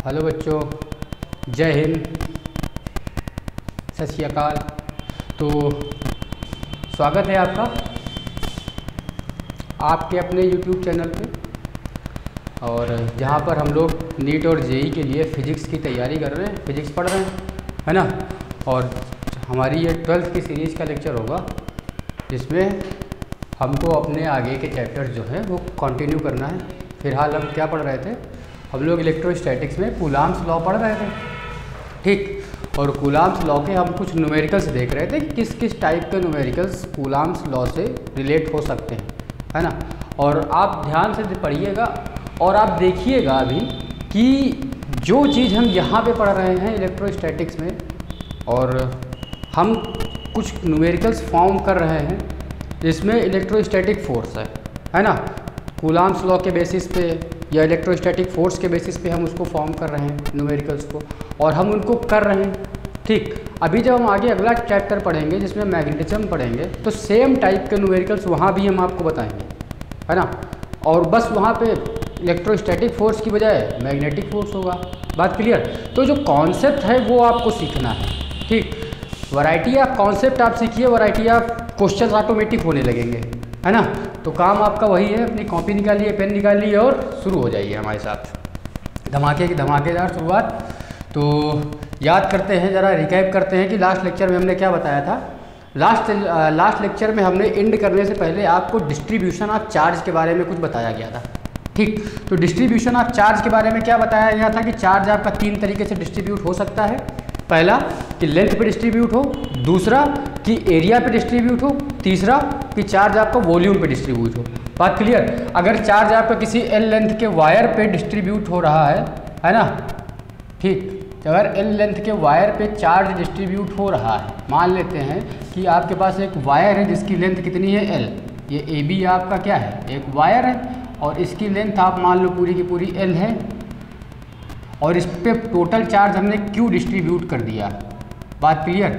Hello बच्चों, जय हिंद, सत श्री अकाल। तो स्वागत है आपका आपके अपने YouTube चैनल पे, और जहाँ पर हम लोग नीट और जेई के लिए फ़िज़िक्स की तैयारी कर रहे हैं, फ़िज़िक्स पढ़ रहे हैं, है ना। और हमारी ये 12th की सीरीज़ का लेक्चर होगा, जिसमें हमको अपने आगे के चैप्टर्स जो हैं वो कंटिन्यू करना है। फ़िलहाल हम क्या पढ़ रहे थे, हम लोग इलेक्ट्रोस्टैटिक्स में कूलॉम्स लॉ पढ़ रहे थे, ठीक। और कूलॉम्स लॉ के हम कुछ न्यूमेरिकल्स देख रहे थे कि किस किस टाइप के न्यूमेरिकल्स कूलॉम्स लॉ से रिलेट हो सकते हैं, है ना। और आप ध्यान से पढ़िएगा और आप देखिएगा अभी कि जो चीज़ हम यहाँ पे पढ़ रहे हैं इलेक्ट्रोस्टैटिक्स में, और हम कुछ न्यूमेरिकल्स फॉर्म कर रहे हैं जिसमें इलेक्ट्रोस्टैटिक फोर्स है ना। कूलॉम्स लॉ के बेसिस पे या इलेक्ट्रोस्टैटिक फोर्स के बेसिस पे हम उसको फॉर्म कर रहे हैं न्यूमेरिकल्स को, और हम उनको कर रहे हैं, ठीक। अभी जब हम आगे अगला चैप्टर पढ़ेंगे जिसमें मैग्नेटिज्म पढ़ेंगे, तो सेम टाइप के न्यूमेरिकल्स वहाँ भी हम आपको बताएंगे, है ना। और बस वहाँ पे इलेक्ट्रोस्टैटिक फोर्स की बजाय मैग्नेटिक फोर्स होगा। बात क्लियर। तो जो कॉन्सेप्ट है वो आपको सीखना है, ठीक। वैरायटी ऑफ कॉन्सेप्ट आप सीखिए, वैरायटी ऑफ क्वेश्चन ऑटोमेटिक होने लगेंगे, है ना। तो काम आपका वही है, अपनी कॉपी निकालिए, पेन निकालिए और शुरू हो जाइए हमारे साथ धमाके की धमाकेदार शुरुआत। तो याद करते हैं, ज़रा रिकैप करते हैं कि लास्ट लेक्चर में हमने क्या बताया था। लास्ट लेक्चर में हमने एंड करने से पहले आपको डिस्ट्रीब्यूशन ऑफ चार्ज के बारे में कुछ बताया गया था, ठीक। तो डिस्ट्रीब्यूशन ऑफ चार्ज के बारे में क्या बताया गया था कि चार्ज आपका 3 तरीके से डिस्ट्रीब्यूट हो सकता है। पहला कि लेंथ पे डिस्ट्रीब्यूट हो, दूसरा कि एरिया पे डिस्ट्रीब्यूट हो, तीसरा कि चार्ज आपका वॉल्यूम पे डिस्ट्रीब्यूट हो। बात क्लियर। अगर चार्ज आपका किसी एल लेंथ के वायर पे डिस्ट्रीब्यूट हो रहा है ना, ठीक। अगर एल लेंथ के वायर पे चार्ज डिस्ट्रीब्यूट हो रहा है, मान लेते हैं कि आपके पास एक वायर है जिसकी लेंथ कितनी है एल, ये ए बी आपका क्या है, एक वायर है, और इसकी लेंथ आप मान लो पूरी की पूरी एल है, और इस पे टोटल चार्ज हमने क्यू डिस्ट्रीब्यूट कर दिया। बात क्लियर।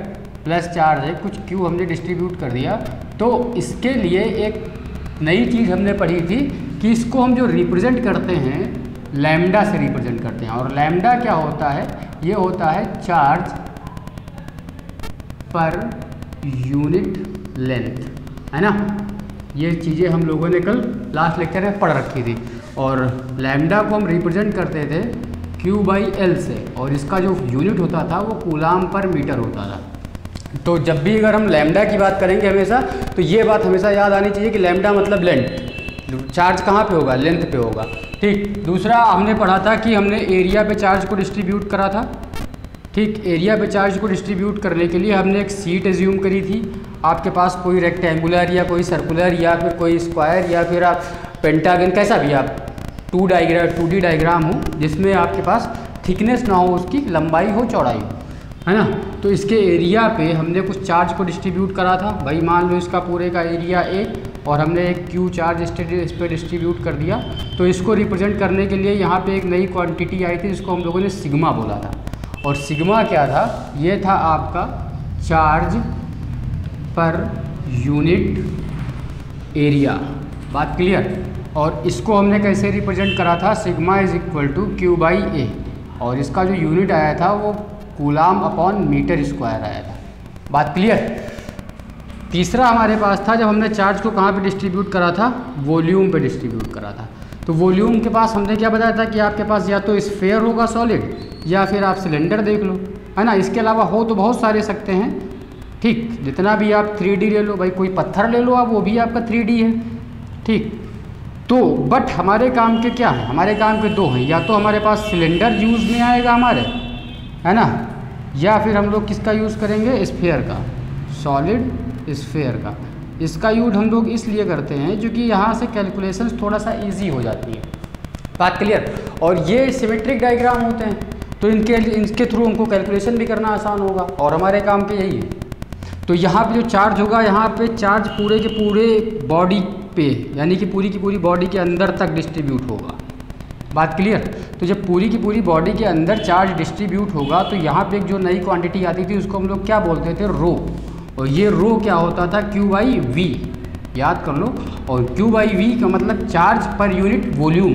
प्लस चार्ज है, कुछ क्यू हमने डिस्ट्रीब्यूट कर दिया। तो इसके लिए एक नई चीज़ हमने पढ़ी थी कि इसको हम जो रिप्रेजेंट करते हैं लैम्डा से रिप्रेजेंट करते हैं। और लैम्डा क्या होता है, ये होता है चार्ज पर यूनिट लेंथ, है ना। ये चीज़ें हम लोगों ने कल लास्ट लेक्चर में पढ़ रखी थी। और लैम्डा को हम रिप्रेजेंट करते थे Q/L से, और इसका जो यूनिट होता था वो कूलाम पर मीटर होता था। तो जब भी अगर हम लैम्डा की बात करेंगे हमेशा, तो ये बात हमेशा याद आनी चाहिए कि लैम्डा मतलब लेंथ। चार्ज कहाँ पे होगा, लेंथ पे होगा, ठीक। दूसरा हमने पढ़ा था कि हमने एरिया पे चार्ज को डिस्ट्रीब्यूट करा था, ठीक। एरिया पे चार्ज को डिस्ट्रीब्यूट करने के लिए हमने एक सीट एज्यूम करी थी। आपके पास कोई रेक्टेंगुलर या कोई सर्कुलर या फिर कोई स्क्वायर या फिर आप पेंटागन, कैसा भी आप 2D डायग्राम हो जिसमें आपके पास थिकनेस ना हो, उसकी लंबाई हो, चौड़ाई हो, है ना। तो इसके एरिया पे हमने कुछ चार्ज को डिस्ट्रीब्यूट करा था। भाई मान लो इसका पूरे का एरिया ए, और हमने एक क्यू चार्ज इस पर डिस्ट्रीब्यूट कर दिया। तो इसको रिप्रेजेंट करने के लिए यहाँ पे एक नई क्वांटिटी आई थी जिसको हम लोगों ने सिग्मा बोला था। और सिग्मा क्या था, ये था आपका चार्ज पर यूनिट एरिया। बात क्लियर। और इसको हमने कैसे रिप्रेजेंट करा था, sigma is equal to Q/A, और इसका जो यूनिट आया था वो कूलाम अपॉन मीटर स्क्वायर आया था। बात क्लियर। तीसरा हमारे पास था जब हमने चार्ज को कहाँ पे डिस्ट्रीब्यूट करा था, वॉल्यूम पे डिस्ट्रीब्यूट करा था। तो वॉल्यूम के पास हमने क्या बताया था कि आपके पास या तो स्फेयर होगा सॉलिड, या फिर आप सिलेंडर देख लो, है ना। इसके अलावा हो तो बहुत सारे सकते हैं, ठीक। जितना भी आप 3D ले लो, भाई कोई पत्थर ले लो आप, वो भी आपका 3D है, ठीक। तो बट हमारे काम के क्या है, हमारे काम के दो हैं, या तो हमारे पास सिलेंडर यूज़ में आएगा हमारे, है ना, या फिर हम लोग किसका यूज़ करेंगे, स्फेयर का, सॉलिड स्फेयर का। इसका यूज हम लोग इसलिए करते हैं क्योंकि यहाँ से कैलकुलेशंस थोड़ा सा इजी हो जाती है। बात क्लियर। और ये सिमेट्रिक डायग्राम होते हैं, तो इनके थ्रू हमको कैलकुलेशन भी करना आसान होगा, और हमारे काम पे यही है। तो यहाँ पे जो चार्ज होगा, यहाँ पे चार्ज पूरे के पूरे बॉडी पे, यानी कि पूरी की पूरी बॉडी के अंदर तक डिस्ट्रीब्यूट होगा। बात क्लियर। तो जब पूरी की पूरी बॉडी के अंदर चार्ज डिस्ट्रीब्यूट होगा, तो यहाँ पे एक जो नई क्वांटिटी आती थी उसको हम लोग क्या बोलते थे, रो। और ये रो क्या होता था, Q/V, याद कर लो। और Q/V का मतलब चार्ज पर यूनिट वॉल्यूम,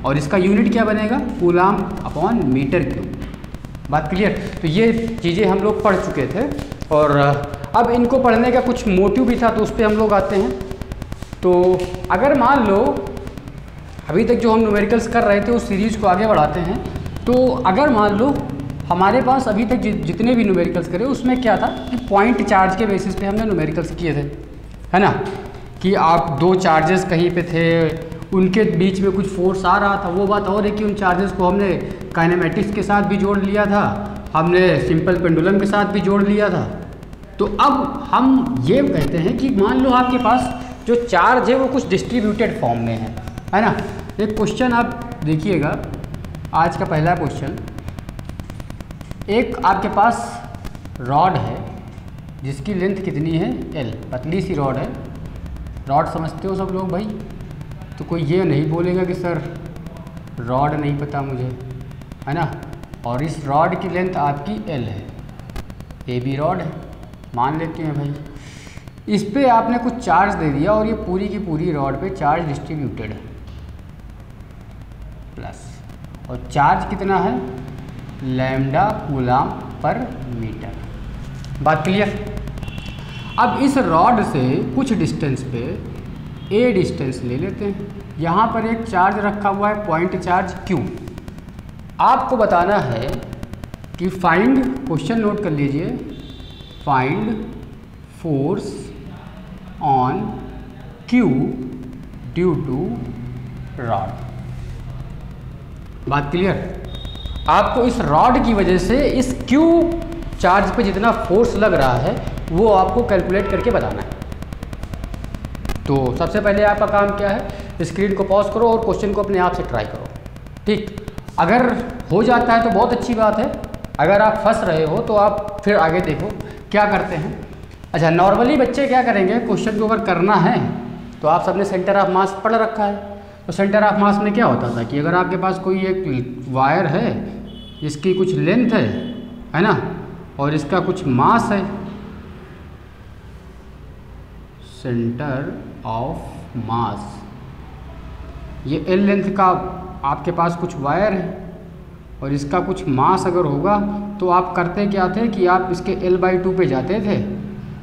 और इसका यूनिट क्या बनेगा, कूलाम अपॉन मीटर क्यूब। बात क्लियर। तो ये चीज़ें हम लोग पढ़ चुके थे और अब इनको पढ़ने का कुछ मोटिव भी था, तो उस पर हम लोग आते हैं। तो अगर मान लो अभी तक जो हम न्यूमेरिकल्स कर रहे थे उस सीरीज़ को आगे बढ़ाते हैं, तो अगर मान लो हमारे पास अभी तक जितने भी न्यूमेरिकल्स करे उसमें क्या था कि पॉइंट चार्ज के बेसिस पे हमने न्यूमेरिकल्स किए थे, है ना, कि आप दो चार्जेस कहीं पे थे, उनके बीच में कुछ फोर्स आ रहा था। वो बात और है कि उन चार्जेस को हमने काइनेमेटिक्स के साथ भी जोड़ लिया था, हमने सिंपल पेंडुलम के साथ भी जोड़ लिया था। तो अब हम ये कहते हैं कि मान लो आपके पास जो चार्ज है वो कुछ डिस्ट्रीब्यूटेड फॉर्म में है ना। एक क्वेश्चन आप देखिएगा, आज का पहला क्वेश्चन। एक आपके पास रॉड है जिसकी लेंथ कितनी है, L, पतली सी रॉड है। रॉड समझते हो सब लोग भाई, तो कोई ये नहीं बोलेगा कि सर रॉड नहीं पता मुझे, है ना। और इस रॉड की लेंथ आपकी L है, AB रॉड है, मान लेते हैं भाई। इस पे आपने कुछ चार्ज दे दिया और ये पूरी की पूरी रॉड पे चार्ज डिस्ट्रीब्यूटेड है प्लस, और चार्ज कितना है, लैम्डा कूलाम पर मीटर। बात क्लियर। अब इस रॉड से कुछ डिस्टेंस पे A डिस्टेंस ले लेते हैं, यहाँ पर एक चार्ज रखा हुआ है, पॉइंट चार्ज Q। आपको बताना है कि फाइंड, क्वेश्चन नोट कर लीजिए, find force on Q due to rod. बात क्लियर। आपको इस रॉड की वजह से इस Q चार्ज पे जितना फोर्स लग रहा है वो आपको कैलकुलेट करके बताना है। तो सबसे पहले आपका काम क्या है, स्क्रीन को पॉज करो और क्वेश्चन को अपने आप से ट्राई करो, ठीक। अगर हो जाता है तो बहुत अच्छी बात है, अगर आप फंस रहे हो तो आप फिर आगे देखो क्या करते हैं। अच्छा, नॉर्मली बच्चे क्या करेंगे, क्वेश्चन को अगर करना है तो आप सबने सेंटर ऑफ मास पढ़ रखा है। तो सेंटर ऑफ मास में क्या होता था कि अगर आपके पास कोई एक वायर है, इसकी कुछ लेंथ है ना, और इसका कुछ मास है, सेंटर ऑफ मास, ये L लेंथ का आपके पास कुछ वायर है और इसका कुछ मास अगर होगा तो आप करते क्या थे कि आप इसके L/2 पे जाते थे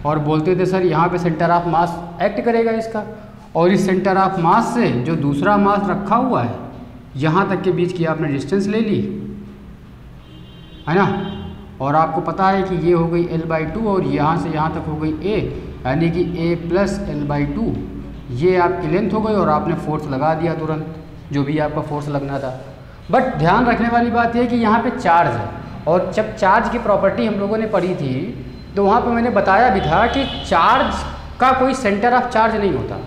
और बोलते थे सर यहाँ पे सेंटर ऑफ मास एक्ट करेगा इसका, और इस सेंटर ऑफ मास से जो दूसरा मास रखा हुआ है यहाँ तक के बीच की आपने डिस्टेंस ले ली, है ना। और आपको पता है कि ये हो गई L/2 और यहाँ से यहाँ तक हो गई A, यानी कि A प्लस L/2, ये आपकी लेंथ हो गई और आपने फोर्स लगा दिया तुरंत, जो भी आपका फोर्स लगना था। बट ध्यान रखने वाली बात यह है कि यहाँ पे चार्ज है, और जब चार्ज की प्रॉपर्टी हम लोगों ने पढ़ी थी तो वहाँ पे मैंने बताया भी था कि चार्ज का कोई सेंटर ऑफ चार्ज नहीं होता,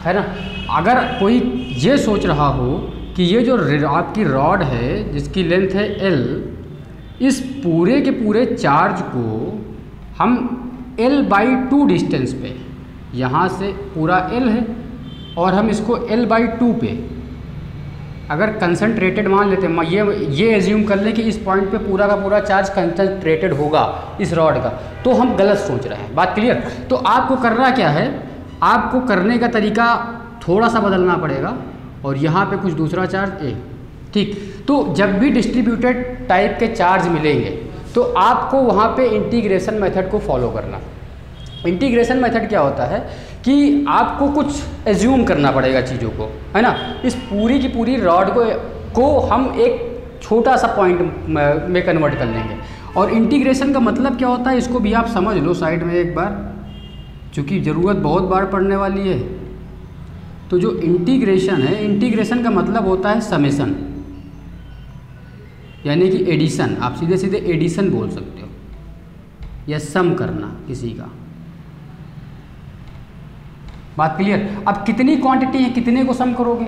है ना। अगर कोई ये सोच रहा हो कि ये जो आपकी रॉड है जिसकी लेंथ है L, इस पूरे के पूरे चार्ज को हम L/2 डिस्टेंस पे, यहाँ से पूरा L है और हम इसको L/2 पे अगर कंसनट्रेटेड मान लेते हैं, ये एज्यूम कर लें कि इस पॉइंट पे पूरा का पूरा चार्ज कंसनट्रेटेड होगा इस रॉड का, तो हम गलत सोच रहे हैं। बात क्लियर। तो आपको करना क्या है, आपको करने का तरीका थोड़ा सा बदलना पड़ेगा, और यहाँ पे कुछ दूसरा चार्ज A, ठीक। तो जब भी डिस्ट्रीब्यूटेड टाइप के चार्ज मिलेंगे तो आपको वहाँ पे इंटीग्रेशन मेथड को फॉलो करना। इंटीग्रेशन मेथड क्या होता है कि आपको कुछ एज्यूम करना पड़ेगा चीज़ों को, है ना। इस पूरी की पूरी रॉड को हम एक छोटा सा पॉइंट में कन्वर्ट कर लेंगे। और इंटीग्रेशन का मतलब क्या होता है इसको भी आप समझ लो साइड में एक बार, चूँकि ज़रूरत बहुत बार पड़ने वाली है। तो जो इंटीग्रेशन है, इंटीग्रेशन का मतलब होता है समेशन, यानी कि एडिशन। आप सीधे सीधे एडिशन बोल सकते हो, या सम करना किसी का। बात क्लियर। अब कितनी क्वांटिटी है, कितने को सम करोगे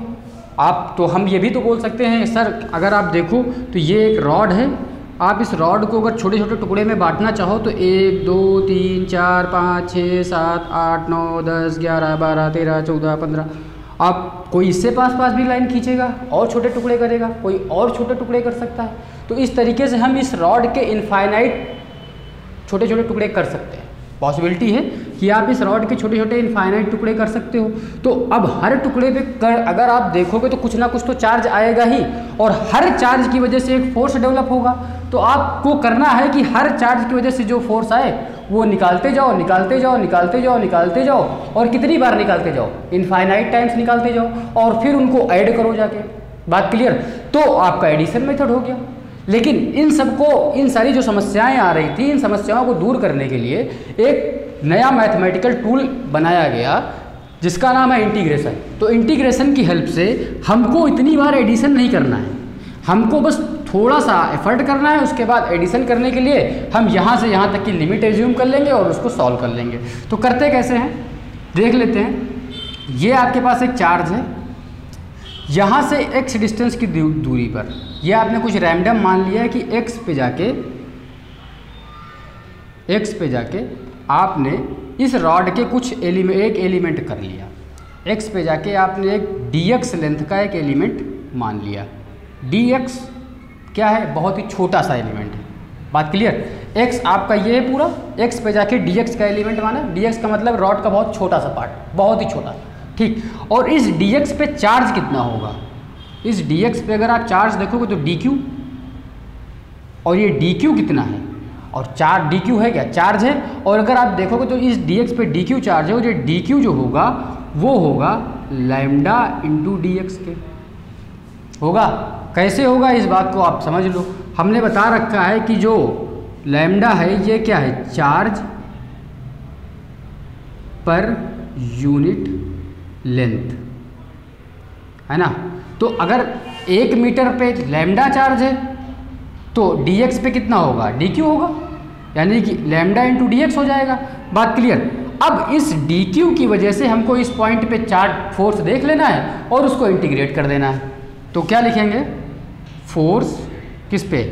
आप, तो हम ये भी तो बोल सकते हैं सर, अगर आप देखो तो ये एक रॉड है, आप इस रॉड को अगर छोटे छोटे टुकड़े में बांटना चाहो तो 1 2 3 4 5 6 7 8 9 10 11 12 13 14 15, आप कोई इससे पास भी लाइन खींचेगा और छोटे टुकड़े करेगा, कोई और छोटे टुकड़े कर सकता है। तो इस तरीके से हम इस रॉड के इनफाइनाइट छोटे छोटे टुकड़े कर सकते हैं। पॉसिबिलिटी है कि आप इस रॉड के छोटे छोटे इनफाइनाइट टुकड़े कर सकते हो। तो अब हर टुकड़े पे अगर आप देखोगे तो कुछ ना कुछ तो चार्ज आएगा ही, और हर चार्ज की वजह से एक फोर्स डेवलप होगा। तो आपको करना है कि हर चार्ज की वजह से जो फोर्स आए वो निकालते जाओ, निकालते जाओ, निकालते जाओ, निकालते जाओ, और कितनी बार निकालते जाओ, इनफाइनाइट टाइम्स निकालते जाओ, और फिर उनको ऐड करो जाके। बात क्लियर? तो आपका एडिशन मेथड हो गया। लेकिन इन सबको, इन सारी जो समस्याएं आ रही थी, इन समस्याओं को दूर करने के लिए एक नया मैथमेटिकल टूल बनाया गया जिसका नाम है इंटीग्रेशन। तो इंटीग्रेशन की हेल्प से हमको इतनी बार एडिशन नहीं करना है, हमको बस थोड़ा सा एफर्ट करना है। उसके बाद एडिशन करने के लिए हम यहाँ से यहाँ तक की लिमिट एज्यूम कर लेंगे और उसको सॉल्व कर लेंगे। तो करते कैसे हैं देख लेते हैं। ये आपके पास एक चार्ज है, यहाँ से x डिस्टेंस की दूरी पर, ये आपने कुछ रैंडम मान लिया है कि x पे जाके आपने इस रॉड के कुछ एक एलिमेंट कर लिया। x पे जाके आपने एक dx लेंथ का एक एलिमेंट मान लिया। dx क्या है? बहुत ही छोटा सा एलिमेंट है। बात क्लियर? x आपका ये है पूरा, x पे जाके dx का एलिमेंट माना। dx का मतलब रॉड का बहुत छोटा सा पार्ट, बहुत ही छोटा, ठीक। और इस dx पे चार्ज कितना होगा? इस dx पे अगर आप चार्ज देखोगे तो dq, और ये dq कितना है? और चार्ज dq है क्या? चार्ज है। और अगर आप देखोगे तो इस dx पे dq चार्ज है, और ये dq जो होगा वो होगा लैम्डा इंटू dx के होगा। कैसे होगा इस बात को आप समझ लो। हमने बता रखा है कि जो लैम्डा है ये क्या है? चार्ज पर यूनिट लेंथ, है ना। तो अगर 1 मीटर पे लैम्डा चार्ज है तो dx पे कितना होगा? dq होगा, यानी कि लैम्डा इंटू dx हो जाएगा। बात क्लियर? अब इस dq की वजह से हमको इस पॉइंट पे चार्ज फोर्स देख लेना है और उसको इंटीग्रेट कर देना है। तो क्या लिखेंगे? फोर्स किस पे?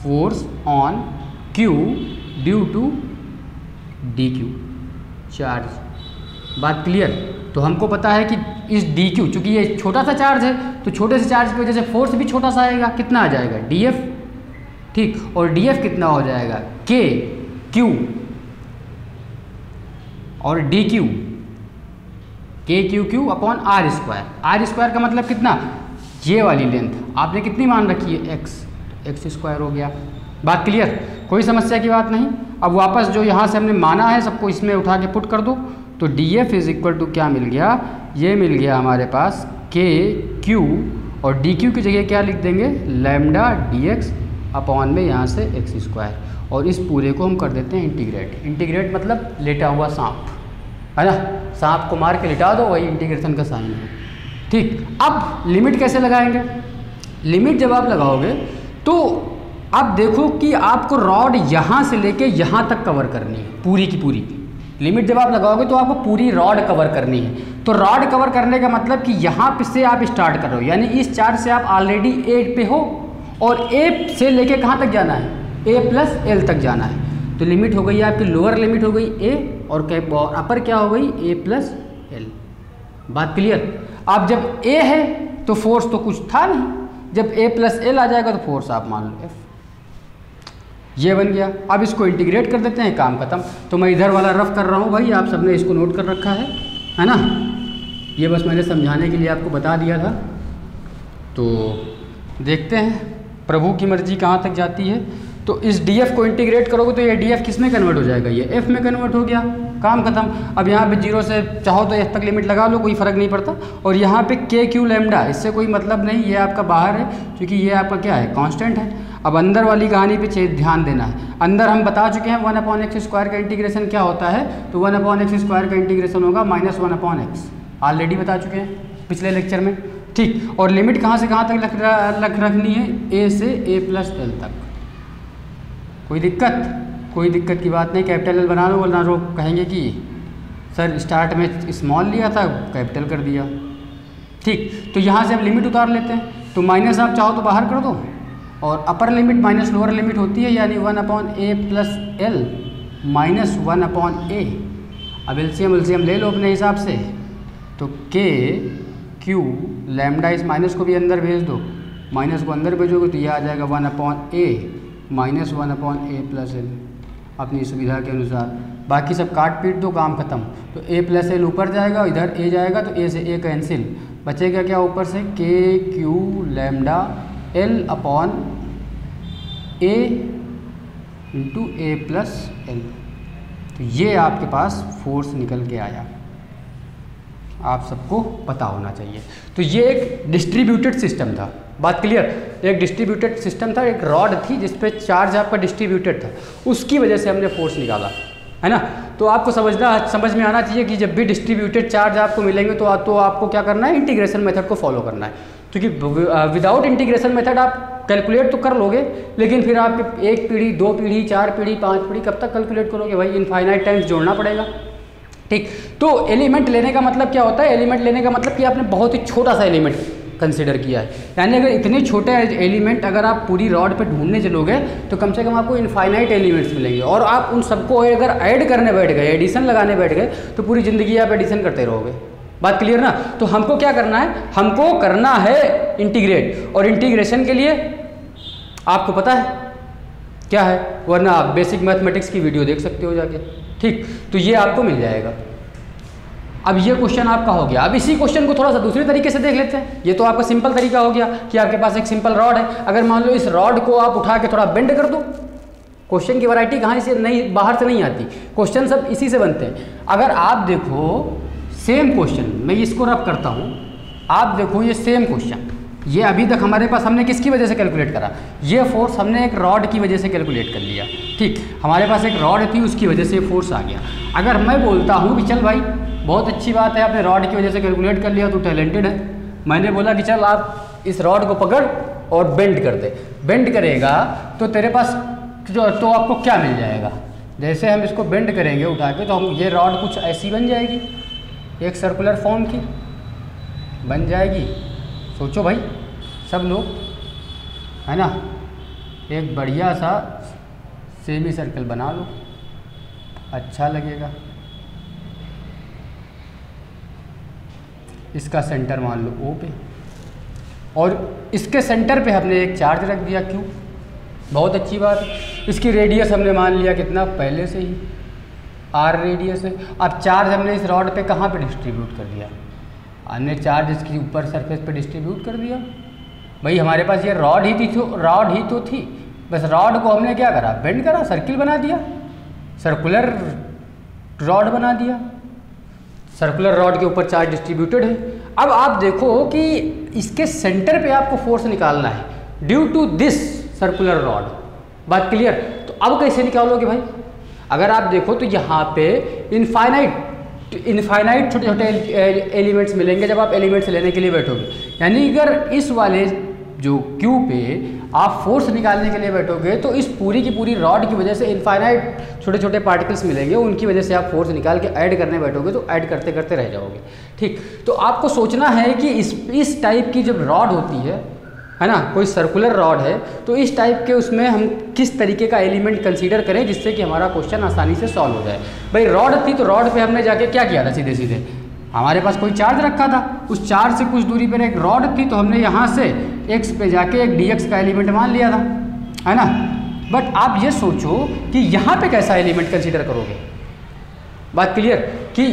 Force on q due to dq charge. बात क्लियर? तो हमको पता है कि इस dq, चूंकि ये छोटा सा चार्ज है तो छोटे से चार्ज की वजह से फोर्स भी छोटा सा आएगा। कितना आ जाएगा? df, ठीक। और df कितना हो जाएगा? k q और dq, k q q upon r square. R square का मतलब कितना? ये वाली लेंथ आपने कितनी मान रखी है? x, एक्स स्क्वायर हो गया। बात क्लियर? कोई समस्या की बात नहीं। अब वापस जो यहाँ से हमने माना है सबको इसमें उठा के पुट कर दो। तो df इज इक्वल टू क्या मिल गया? ये मिल गया हमारे पास k q, और dq की जगह क्या लिख देंगे? लैम्डा dx अपॉन में यहाँ से एक्स स्क्वायर, और इस पूरे को हम कर देते हैं इंटीग्रेट। इंटीग्रेट मतलब लेटा हुआ सांप, है ना। सांप को मार के लिटा दो, वही इंटीग्रेशन का साइन है, ठीक। अब लिमिट कैसे लगाएंगे? लिमिट जब आप लगाओगे तो अब देखो कि आपको रॉड यहाँ से लेके यहाँ तक कवर करनी है, पूरी की पूरी। लिमिट जब आप लगाओगे तो आपको पूरी रॉड कवर करनी है। तो रॉड कवर करने का मतलब कि यहाँ पे से आप स्टार्ट कर रहे हो, यानी इस चार्ज से आप ऑलरेडी ए पे हो, और ए से लेके कहाँ तक जाना है? a प्लस एल तक जाना है। तो लिमिट हो गई आपकी, लोअर लिमिट हो गई a, और अपर क्या हो गई? a plus L. बात क्लियर? अब जब a है तो फोर्स तो कुछ था नहीं, जब a प्लस एल आ जाएगा तो फोर्स आप मान लो f। ये बन गया। अब इसको इंटीग्रेट कर देते हैं, काम खत्म। तो मैं इधर वाला रफ कर रहा हूँ भाई, आप सबने इसको नोट कर रखा है ना। ये बस मैंने समझाने के लिए आपको बता दिया था। तो देखते हैं प्रभु की मर्जी कहाँ तक जाती है। तो इस df को इंटीग्रेट करोगे तो ये df किस में कन्वर्ट हो जाएगा? ये f में कन्वर्ट हो गया, काम खत्म। अब यहाँ पे 0 से चाहो तो f तक लिमिट लगा लो, कोई फ़र्क नहीं पड़ता। और यहाँ पे k q लैम्डा, इससे कोई मतलब नहीं, ये आपका बाहर है क्योंकि ये आपका क्या है? कांस्टेंट है। अब अंदर वाली कहानी पे ध्यान देना है। अंदर हम बता चुके हैं 1/x² का इंटीग्रेशन क्या होता है। तो 1/x² का इंटीग्रेशन होगा -1/x, ऑलरेडी बता चुके हैं पिछले लेक्चर में, ठीक। और लिमिट कहाँ से कहाँ तक रखनी है? a से a प्लस एल तक। कोई दिक्कत की बात नहीं। कैपिटल एल बना लो, वरना लोग कहेंगे कि सर स्टार्ट में स्मॉल लिया था कैपिटल कर दिया, ठीक। तो यहाँ से हम लिमिट उतार लेते हैं। तो माइनस आप चाहो तो बाहर कर दो, और upper limit minus lower limit होती है, यानी 1/a plus L minus 1/a। अब एलसीएम ले लो अपने हिसाब से। तो k q लैम्डा, इस माइनस को भी अंदर भेज दो, माइनस को अंदर भेजोगे तो यह आ जाएगा 1/a minus 1/a plus L. अपनी सुविधा के अनुसार, बाकी सब काट पीट दो, काम खत्म। तो a प्लस एल ऊपर जाएगा, इधर a जाएगा तो a से a कैंसिल, बचेगा क्या ऊपर से के Q lambda L upon a into A plus L. तो ये आपके पास फोर्स निकल के आया, आप सबको पता होना चाहिए। तो ये एक डिस्ट्रीब्यूटेड सिस्टम था, बात क्लियर, एक डिस्ट्रीब्यूटेड सिस्टम था, एक रॉड थी जिस पे चार्ज आपका डिस्ट्रीब्यूटेड था, उसकी वजह से हमने फोर्स निकाला, है ना। तो आपको समझ में आना चाहिए कि जब भी डिस्ट्रीब्यूटेड चार्ज आपको मिलेंगे तो आपको क्या करना है, इंटीग्रेशन मेथड को फॉलो करना है, क्योंकि विदाउट इंटीग्रेशन मेथड आप कैलकुलेट तो कर लोगे, लेकिन फिर आप 1 पीढ़ी 2 पीढ़ी 4 पीढ़ी 5 पीढ़ी कब तक कैलकुलेट करोगे भाई, इनफाइनाइट टाइम्स जोड़ना पड़ेगा। ठीक, तो एलिमेंट लेने का मतलब क्या होता है, एलिमेंट लेने का मतलब कि आपने बहुत ही छोटा सा एलिमेंट कंसिडर किया है, यानी अगर इतने छोटे एलिमेंट अगर आप पूरी रॉड पे ढूंढने चलोगे तो कम से कम आपको इनफाइनाइट एलिमेंट्स मिलेंगे, और आप उन सबको अगर ऐड करने बैठ गए, एडिशन लगाने बैठ गए, तो पूरी ज़िंदगी आप एडिशन करते रहोगे। बात क्लियर ना। तो हमको क्या करना है, हमको करना है इंटीग्रेट, और इंटीग्रेशन के लिए आपको पता है क्या है, वरना आप बेसिक मैथमेटिक्स की वीडियो देख सकते हो जाके। ठीक, तो ये आपको मिल जाएगा। अब ये क्वेश्चन आपका हो गया। अब इसी क्वेश्चन को थोड़ा सा दूसरे तरीके से देख लेते हैं। ये तो आपका सिंपल तरीका हो गया कि आपके पास एक सिंपल रॉड है, अगर मान लो इस रॉड को आप उठा के थोड़ा बेंड कर दो, क्वेश्चन की वैरायटी कहाँ से नहीं, बाहर से नहीं आती, क्वेश्चन सब इसी से बनते हैं। अगर आप देखो सेम क्वेश्चन, मैं इसको रब करता हूँ, आप देखो ये सेम क्वेश्चन, ये अभी तक हमारे पास हमने किसकी वजह से कैलकुलेट करा, ये फोर्स हमने एक रॉड की वजह से कैलकुलेट कर लिया। ठीक, हमारे पास एक रॉड थी, उसकी वजह से फोर्स आ गया। अगर मैं बोलता हूँ कि चल भाई बहुत अच्छी बात है, आपने रॉड की वजह से कैलकुलेट कर लिया, तो टैलेंटेड है, मैंने बोला कि चल आप इस रॉड को पकड़ और बेंड कर दे, बेंड करेगा तो तेरे पास तो आपको क्या मिल जाएगा, जैसे हम इसको बेंड करेंगे उठा के, तो हम ये रॉड कुछ ऐसी बन जाएगी, एक सर्कुलर फॉर्म की बन जाएगी। सोचो भाई सब लोग, है ना, एक बढ़िया सा सेमी सर्कल बना लो, अच्छा लगेगा। इसका सेंटर मान लो O पे, और इसके सेंटर पे हमने एक चार्ज रख दिया Q, बहुत अच्छी बात। इसकी रेडियस हमने मान लिया कितना, पहले से ही R रेडियस है। अब चार्ज हमने इस रॉड पे कहाँ पे डिस्ट्रीब्यूट कर दिया, हमने चार्ज इसकी ऊपर सरफेस पे डिस्ट्रीब्यूट कर दिया। भाई हमारे पास ये रॉड ही तो थी, बस रॉड को हमने क्या करा, बेंड करा, सर्किल बना दिया, सर्कुलर रॉड बना दिया, सर्कुलर रॉड के ऊपर चार्ज डिस्ट्रीब्यूटेड है। अब आप देखो कि इसके सेंटर पे आपको फोर्स निकालना है due to this circular rod, बात क्लियर। तो अब कैसे निकालोगे भाई, अगर आप देखो तो यहाँ पे इनफाइनाइट छोटे छोटे एलिमेंट्स मिलेंगे जब आप एलिमेंट्स लेने के लिए बैठोगे, यानी अगर इस वाले जो Q पे आप फोर्स निकालने के लिए बैठोगे तो इस पूरी की पूरी रॉड की वजह से इनफाइनाइट छोटे छोटे पार्टिकल्स मिलेंगे, उनकी वजह से आप फोर्स निकाल के ऐड करने बैठोगे तो ऐड करते करते रह जाओगे। ठीक, तो आपको सोचना है कि इस टाइप की जब रॉड होती है ना, कोई सर्कुलर रॉड है, तो इस टाइप के उसमें हम किस तरीके का एलिमेंट कंसीडर करें जिससे कि हमारा क्वेश्चन आसानी से सॉल्व हो जाए। भाई रॉड थी तो रॉड पे हमने जाके क्या किया था, सीधे सीधे हमारे पास कोई चार्ज रखा था, उस चार्ज से कुछ दूरी पर एक रॉड थी, तो हमने यहाँ से x पे जाके एक dx का एलिमेंट मान लिया था, है ना। बट आप ये सोचो कि यहाँ पे कैसा एलिमेंट कंसीडर करोगे, बात क्लियर, कि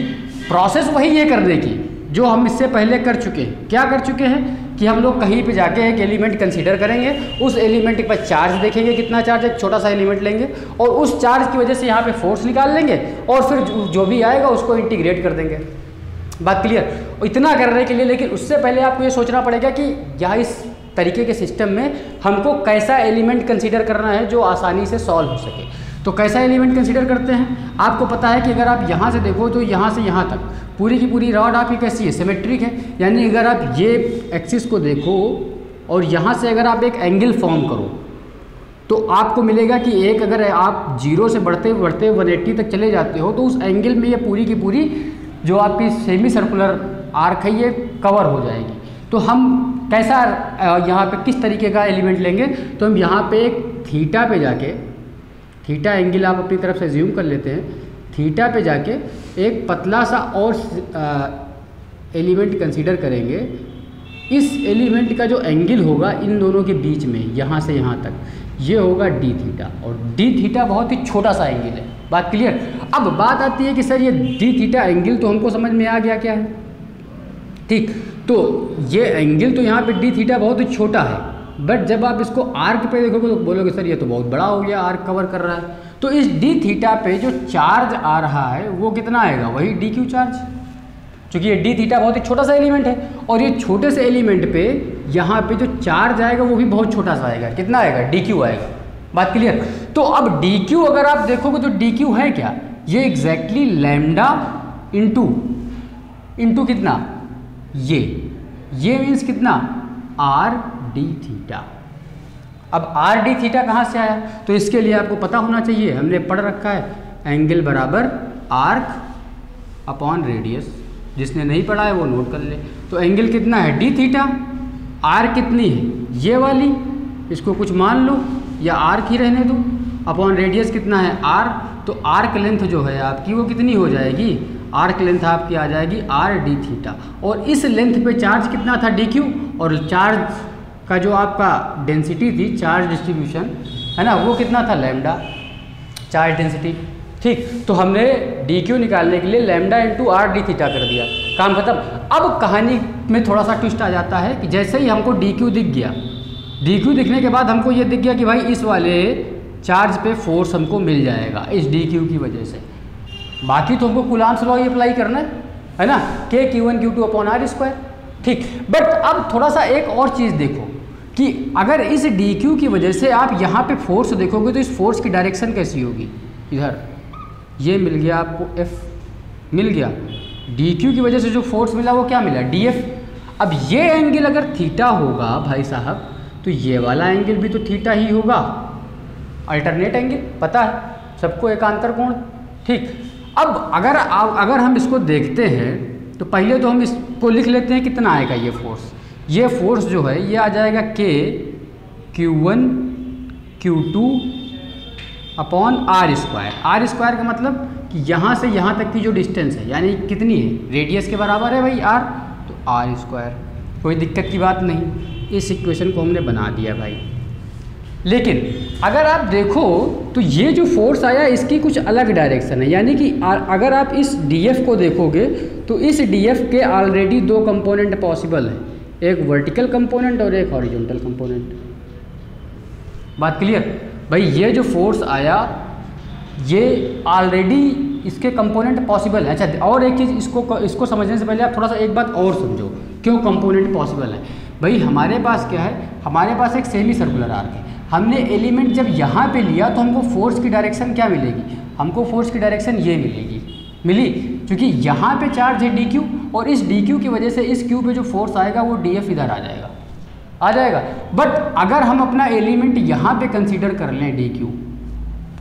प्रोसेस वही है करने की जो हम इससे पहले कर चुके हैं। क्या कर चुके हैं कि हम लोग कहीं पे जाके एक एलिमेंट कंसीडर करेंगे, उस एलिमेंट पर चार्ज देखेंगे कितना चार्ज, एक छोटा सा एलिमेंट लेंगे और उस चार्ज की वजह से यहाँ पे फोर्स निकाल लेंगे और फिर जो भी आएगा उसको इंटीग्रेट कर देंगे, बात क्लियर। इतना करने के लिए लेकिन उससे पहले आपको ये सोचना पड़ेगा कि यहाँ इस तरीके के सिस्टम में हमको कैसा एलिमेंट कंसीडर करना है जो आसानी से सॉल्व हो सके। तो कैसा एलिमेंट कंसीडर करते हैं, आपको पता है कि अगर आप यहाँ से देखो तो यहाँ से यहाँ तक पूरी की पूरी रॉड आपकी कैसी है, सिमेट्रिक है, यानी अगर आप ये एक्सिस को देखो और यहाँ से अगर आप एक एंगल फॉर्म करो तो आपको मिलेगा कि एक, अगर आप 0 से बढ़ते बढ़ते 180 तक चले जाते हो तो उस एंगल में ये पूरी की पूरी जो आपकी सेमी सर्कुलर आर्क है ये कवर हो जाएगी। तो हम कैसा यहाँ पे किस तरीके का एलिमेंट लेंगे, तो हम यहाँ पे एक थीटा पे जाके, थीटा एंगल आप अपनी तरफ से ज्यूम कर लेते हैं, थीटा पे जाके एक पतला सा और एलिमेंट कंसीडर करेंगे इस एलिमेंट का जो एंगल होगा इन दोनों के बीच में, यहाँ से यहाँ तक, ये होगा डी थीटा, और डी थीटा बहुत ही छोटा सा एंगल है। बात क्लियर। अब बात आती है कि सर ये डी थीटा एंगल तो हमको समझ में आ गया क्या है, ठीक, तो ये एंगल तो यहाँ पे डी थीटा बहुत ही छोटा है, बट जब आप इसको आर्क पे देखोगे तो बोलोगे सर ये तो बहुत बड़ा हो गया, आर्क कवर कर रहा है। तो इस डी थीटा पे जो चार्ज आ रहा है वो कितना आएगा, वही डी क्यू चार्ज, क्योंकि ये डी थीटा बहुत ही छोटा सा एलिमेंट है, और ये छोटे से एलिमेंट पे यहाँ पे जो चार्ज आएगा वो भी बहुत छोटा सा आएगा, कितना आएगा, डी क्यू आएगा। बात क्लियर। तो अब डी क्यू अगर आप देखोगे तो डी क्यू है क्या, ये एग्जैक्टली लैम्डा इंटू कितना, ये मीन्स कितना, आर डी थीटा। अब आर डी थीटा कहाँ से आया, तो इसके लिए आपको पता होना चाहिए, हमने पढ़ रखा है एंगल बराबर आर्क अपॉन रेडियस, जिसने नहीं पढ़ा है वो नोट कर ले। तो एंगल कितना है डी थीटा, आर कितनी है ये वाली, इसको कुछ मान लो या आर्क ही रहने दो, अपॉन रेडियस कितना है आर, तो आर्क लेंथ जो है आपकी वो कितनी हो जाएगी, आर्क लेंथ आपकी आ जाएगी आर डी थीटा, और इस लेंथ पे चार्ज कितना था डी क्यू, और चार्ज का जो आपका डेंसिटी थी, चार्ज डिस्ट्रीब्यूशन है ना, वो कितना था लैम्डा, चार्ज डेंसिटी, ठीक। तो हमने डी क्यू निकालने के लिए lambda into are d theta कर दिया, काम खत्म। अब कहानी में थोड़ा सा ट्विस्ट आ जाता है कि जैसे ही हमको डी क्यू दिख गया, डी क्यू दिखने के बाद हमको ये दिख गया कि भाई इस वाले चार्ज पे फोर्स हमको मिल जाएगा इस डी क्यू की वजह से, बाकी तो हमको कूलॉम्स लॉ ही अप्लाई करना है ना, के Q1 Q2 upon r square, ठीक। बट अब थोड़ा सा एक और चीज़ देखो कि अगर इस डी क्यू की वजह से आप यहाँ पे फोर्स देखोगे तो इस फोर्स की डायरेक्शन कैसी होगी, इधर ये मिल गया आपको F, मिल गया डी क्यू की वजह से जो फोर्स मिला वो क्या मिला DF। अब ये एंगल अगर थीटा होगा भाई साहब, तो ये वाला एंगल भी तो थीटा ही होगा, अल्टरनेट एंगल पता है सबको, एकांतर कोण, ठीक। अब अगर हम इसको देखते हैं तो पहले तो हम इसको लिख लेते हैं कितना आएगा ये फोर्स जो है ये आ जाएगा के Q1 Q2 upon r square का मतलब कि यहाँ से यहाँ तक की जो डिस्टेंस है यानी कितनी है, रेडियस के बराबर है भाई आर, तो आर स्क्वायर, कोई दिक्कत की बात नहीं, इस इक्वेशन को हमने बना दिया भाई। लेकिन अगर आप देखो तो ये जो फोर्स आया इसकी कुछ अलग डायरेक्शन है, यानी कि अगर आप इस DF को देखोगे तो इस DF के ऑलरेडी दो कंपोनेंट पॉसिबल हैं, एक वर्टिकल कंपोनेंट और एक हॉरिजॉन्टल कंपोनेंट। बात क्लियर भाई, ये जो फोर्स आया ये ऑलरेडी इसके कंपोनेंट पॉसिबल है। अच्छा, और एक चीज़ इसको समझने से पहले आप थोड़ा सा एक बात और समझो, क्यों कंपोनेंट पॉसिबल है भाई। हमारे पास क्या है, हमारे पास एक सेमी सर्कुलर आर्क है, हमने एलिमेंट जब यहाँ पे लिया तो हमको फोर्स की डायरेक्शन क्या मिलेगी, हमको फोर्स की डायरेक्शन ये मिली, क्योंकि यहाँ पे चार्ज है DQ, और इस DQ की वजह से इस Q पे जो फोर्स आएगा वो DF इधर आ जाएगा। बट अगर हम अपना एलिमेंट यहाँ पे कंसीडर कर लें DQ,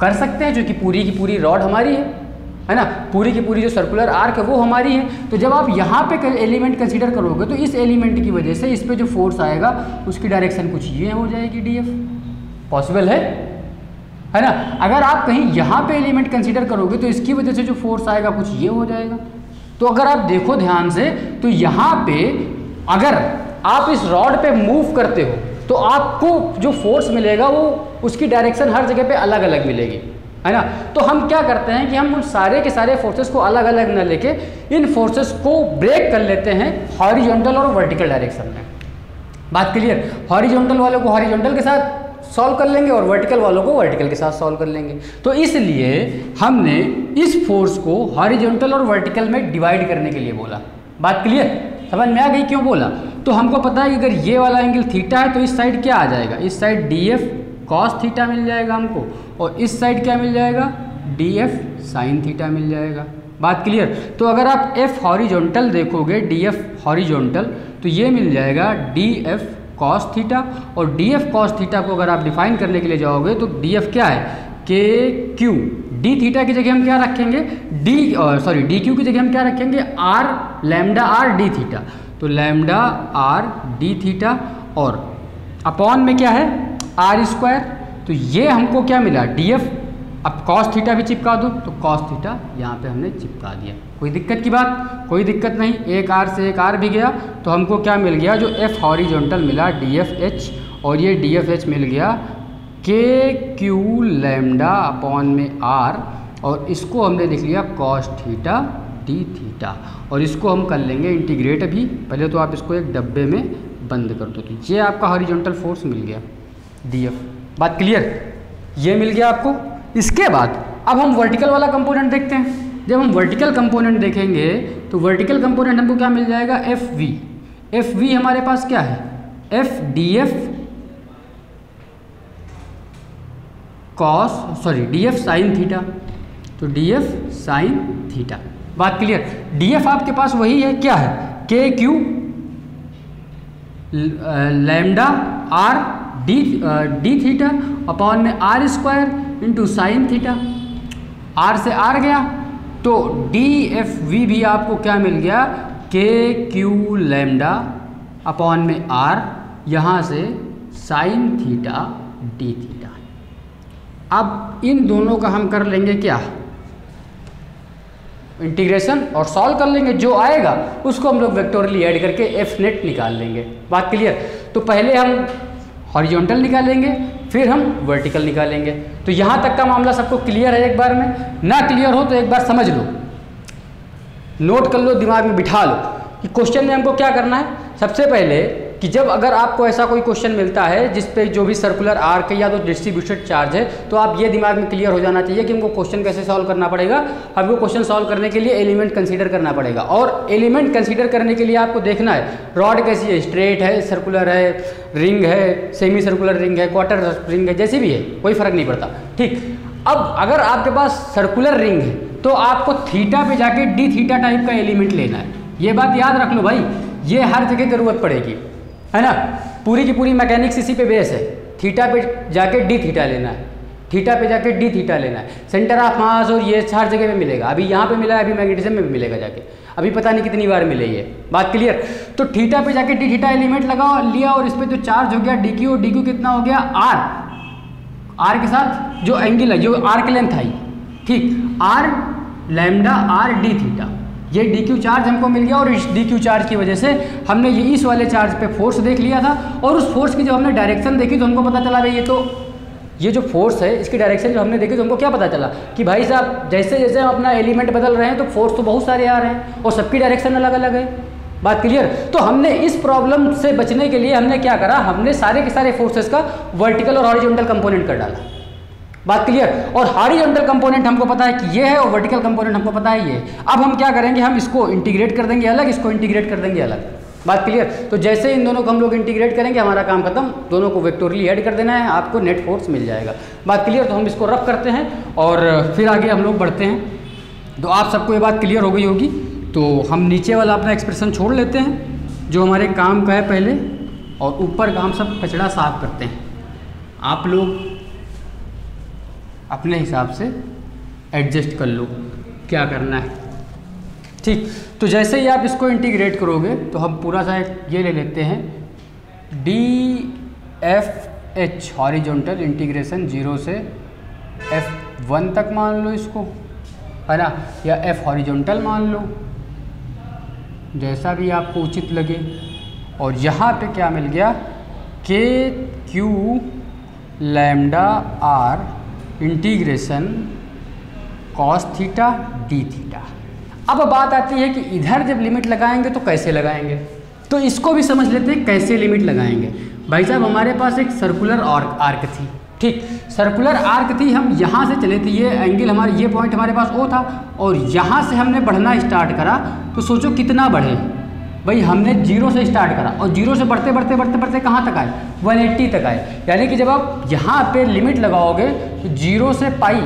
कर सकते हैं, जो कि पूरी की पूरी रॉड हमारी है ना, पूरी की पूरी जो सर्कुलर आर्क है वो हमारी है। तो जब आप यहाँ पे एलिमेंट कंसीडर करोगे तो इस एलिमेंट की वजह से इस पे जो फोर्स आएगा उसकी डायरेक्शन कुछ ये हो जाएगी DF, पॉसिबल है ना। अगर आप कहीं यहाँ पे एलिमेंट कंसीडर करोगे तो इसकी वजह से जो फोर्स आएगा कुछ ये हो जाएगा। तो अगर आप देखो ध्यान से तो यहाँ पे अगर आप इस रॉड पे मूव करते हो तो आपको जो फोर्स मिलेगा वो उसकी डायरेक्शन हर जगह पे अलग अलग मिलेगी, है ना। तो हम क्या करते हैं कि हम उन सारे के सारे फोर्सेस को अलग अलग न लेके इन फोर्सेस को ब्रेक कर लेते हैं हॉरिजॉन्टल और वर्टिकल डायरेक्शन में। बात क्लियर, हॉरिजॉन्टल वालों को हॉरिजॉन्टल के साथ सॉल्व कर लेंगे और वर्टिकल वालों को वर्टिकल के साथ सॉल्व कर लेंगे। तो इसलिए हमने इस फोर्स को हॉरिजॉन्टल और वर्टिकल में डिवाइड करने के लिए बोला। बात क्लियर, समझ में आ गई क्यों बोला। तो हमको पता है कि अगर ये वाला एंगल थीटा है तो इस साइड क्या आ जाएगा, इस साइड DF cos थीटा मिल जाएगा हमको, और इस साइड क्या मिल जाएगा, DF sin थीटा मिल जाएगा। बात क्लियर। तो अगर आप F हॉरिजॉन्टल देखोगे, DF हॉरिजॉन्टल, तो ये मिल जाएगा DF cos थीटा, और DF cos थीटा को अगर आप डिफाइन करने के लिए जाओगे तो DF क्या है, KQ, D थीटा की जगह हम क्या रखेंगे, DQ की जगह हम क्या रखेंगे, लैम्डा R D थीटा, तो लैम्डा R D थीटा, और अपॉन में क्या है R स्क्वायर, तो ये हमको क्या मिला DF अब कॉस थीटा भी चिपका दो, तो कॉस थीटा यहाँ पे हमने चिपका दिया। कोई दिक्कत की बात? कोई दिक्कत नहीं। एक आर से एक आर भी गया, तो हमको क्या मिल गया? जो एफ हॉरिजॉन्टल मिला DFH, और ये DFH मिल गया KQ लैम्डा अपॉन में R, और इसको हमने लिख लिया कॉस थीटा डी थीटा, और इसको हम कर लेंगे इंटीग्रेट। अभी पहले तो आप इसको एक डब्बे में बंद कर दो। तो ये आपका हॉरिजॉन्टल फोर्स मिल गया DF। बात क्लियर? ये मिल गया आपको। इसके बाद अब हम वर्टिकल वाला कंपोनेंट देखते हैं। जब हम वर्टिकल कंपोनेंट देखेंगे तो वर्टिकल कंपोनेंट हमको क्या मिल जाएगा? FV। FV हमारे पास क्या है? DF साइन थीटा, तो DF साइन थीटा। बात क्लियर? DF आपके पास वही है, क्या है? KQ lambda R D theta upon में R² into sine theta. R से R गया, तो DFV भी आपको क्या मिल गया? KQ लैम्डा अपॉन में R, यहाँ से साइन थीटा डी थीटा। अब इन दोनों का हम कर लेंगे क्या? इंटीग्रेशन, और सॉल्व कर लेंगे। जो आएगा उसको हम लोग वेक्टोरली ऐड करके एफ नेट निकाल लेंगे। बात क्लियर? तो पहले हम हॉरिजॉन्टल निकालेंगे, फिर हम वर्टिकल निकालेंगे। तो यहाँ तक का मामला सबको क्लियर है? एक बार में ना क्लियर हो तो एक बार समझ लो, नोट कर लो, दिमाग में बिठा लो कि क्वेश्चन में हमको क्या करना है। सबसे पहले कि जब अगर आपको ऐसा कोई क्वेश्चन मिलता है जिस पे जो भी सर्कुलर आर्क या तो डिस्ट्रीब्यूटेड चार्ज है, तो आप ये दिमाग में क्लियर हो जाना चाहिए कि हमको क्वेश्चन कैसे सॉल्व करना पड़ेगा। हमको क्वेश्चन सॉल्व करने के लिए एलिमेंट कंसीडर करना पड़ेगा, और एलिमेंट कंसीडर करने के लिए आपको देखना है रॉड कैसी है, स्ट्रेट है, सर्कुलर है, रिंग है, सेमी सर्कुलर रिंग है, क्वार्टर रिंग है, जैसी भी है, कोई फर्क नहीं पड़ता। ठीक, अब अगर आपके पास सर्कुलर रिंग है तो आपको थीटा पे जाके डी थीटा टाइप का एलिमेंट लेना है। ये बात याद रख लो भाई, ये हर जगह जरूरत पड़ेगी, है ना। पूरी की पूरी मैकेनिक्स इसी पे बेस है। थीटा पे जाके डी थीटा लेना है, थीटा पे जाके डी थीटा लेना है। सेंटर ऑफ मास और ये हर जगह पे मिलेगा। अभी यहाँ पे मिला है, अभी मैग्नेटिज्म में भी मिलेगा जाके, अभी पता नहीं कितनी बार मिले ये। बात क्लियर? तो थीटा पे जाके डी थीटा एलिमेंट लगाओ, लिया, और इस पर जो चार्ज हो गया डी क्यू, डी क्यू कितना हो गया? आर के साथ जो एंगल है, जो आर्क लेंथ आई, ठीक, r lambda r d theta, ये डी क्यू चार्ज हमको मिल गया। और इस डी क्यू चार्ज की वजह से हमने ये इस वाले चार्ज पे फोर्स देख लिया था, और उस फोर्स की जब हमने डायरेक्शन देखी तो हमको पता चला भाई ये जो फोर्स है इसकी डायरेक्शन जो हमने देखी तो हमको क्या पता चला कि भाई साहब जैसे जैसे हम अपना एलिमेंट बदल रहे हैं तो फोर्स तो बहुत सारे आ रहे हैं और सबकी डायरेक्शन अलग अलग है। बात क्लियर? तो हमने इस प्रॉब्लम से बचने के लिए हमने क्या करा, हमने सारे के सारे फोर्सेस का वर्टिकल और हॉरिजॉन्टल कंपोनेंट कर डाला। बात क्लियर? और हॉरिजॉन्टल कंपोनेंट हमको पता है कि ये है, और वर्टिकल कंपोनेंट हमको पता है ये। अब हम क्या करेंगे, हम इसको इंटीग्रेट कर देंगे अलग, इसको इंटीग्रेट कर देंगे अलग। बात क्लियर? तो जैसे इन दोनों को हम लोग इंटीग्रेट करेंगे हमारा काम खत्म, दोनों को वेक्टोरली ऐड कर देना है, आपको नेट फोर्स मिल जाएगा। बात क्लियर? तो हम इसको रफ करते हैं और फिर आगे हम लोग बढ़ते हैं। तो आप सबको ये बात क्लियर हो गई होगी। तो हम नीचे वाला अपना एक्सप्रेशन छोड़ लेते हैं जो हमारे काम का है पहले, और ऊपर का हम सब कचरा साफ करते हैं। आप लोग अपने हिसाब से एडजस्ट कर लो क्या करना है, ठीक। तो जैसे ही आप इसको इंटीग्रेट करोगे तो हम पूरा सा ये ले लेते हैं DFH हॉरिजॉन्टल इंटीग्रेशन 0 से F1 तक मान लो इसको, है ना, या F हॉरिजॉन्टल मान लो, जैसा भी आपको उचित लगे। और यहाँ पे क्या मिल गया, KQ lambda R integration cos theta D theta. अब बात आती है कि इधर जब लिमिट लगाएंगे तो कैसे लगाएंगे, तो इसको भी समझ लेते हैं कैसे लिमिट लगाएंगे। भाई साहब हमारे पास एक सर्कुलर आर्क थी, ठीक, सर्कुलर आर्क थी, हम यहाँ से चले थे, ये एंगल हमारे, ये पॉइंट हमारे पास O था, और यहाँ से हमने बढ़ना स्टार्ट करा। तो सोचो कितना बढ़े भाई, हमने 0 से स्टार्ट करा और 0 से बढ़ते बढ़ते बढ़ते बढ़ते कहाँ तक आए, 180 तक आए। यानी कि जब आप यहाँ पे लिमिट लगाओगे तो 0 से पाई।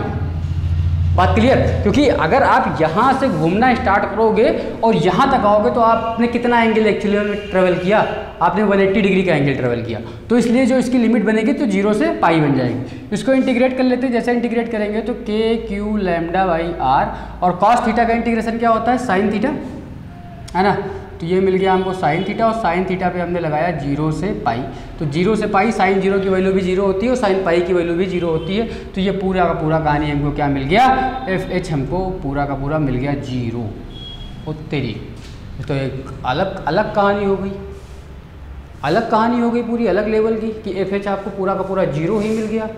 बात क्लियर? क्योंकि अगर आप यहाँ से घूमना स्टार्ट करोगे और यहाँ तक आओगे तो आपने कितना एंगल एक्चुअली ट्रेवल किया, आपने 180 डिग्री का एंगल ट्रेवल किया। तो इसलिए जो इसकी लिमिट बनेगी तो 0 से पाई बन जाएगी। इसको इंटीग्रेट कर लेते हैं। जैसे इंटीग्रेट करेंगे तो KQ लैम्डा बाई R, और कॉस थीटा का इंटीग्रेशन क्या होता है, साइन थीटा, है ना। तो ये मिल गया हमको साइन थीटा, और साइन थीटा पे हमने लगाया 0 से पाई। तो 0 से पाई साइन 0 की वैल्यू भी 0 होती है और साइन पाई की वैल्यू भी 0 होती है। तो ये पूरा का पूरा कहानी हमको क्या मिल गया, FH हमको पूरा का पूरा मिल गया 0। और तेरी तो एक अलग अलग कहानी हो गई, अलग कहानी हो गई पूरी अलग लेवल की कि FH आपको पूरा का पूरा 0 ही मिल गया।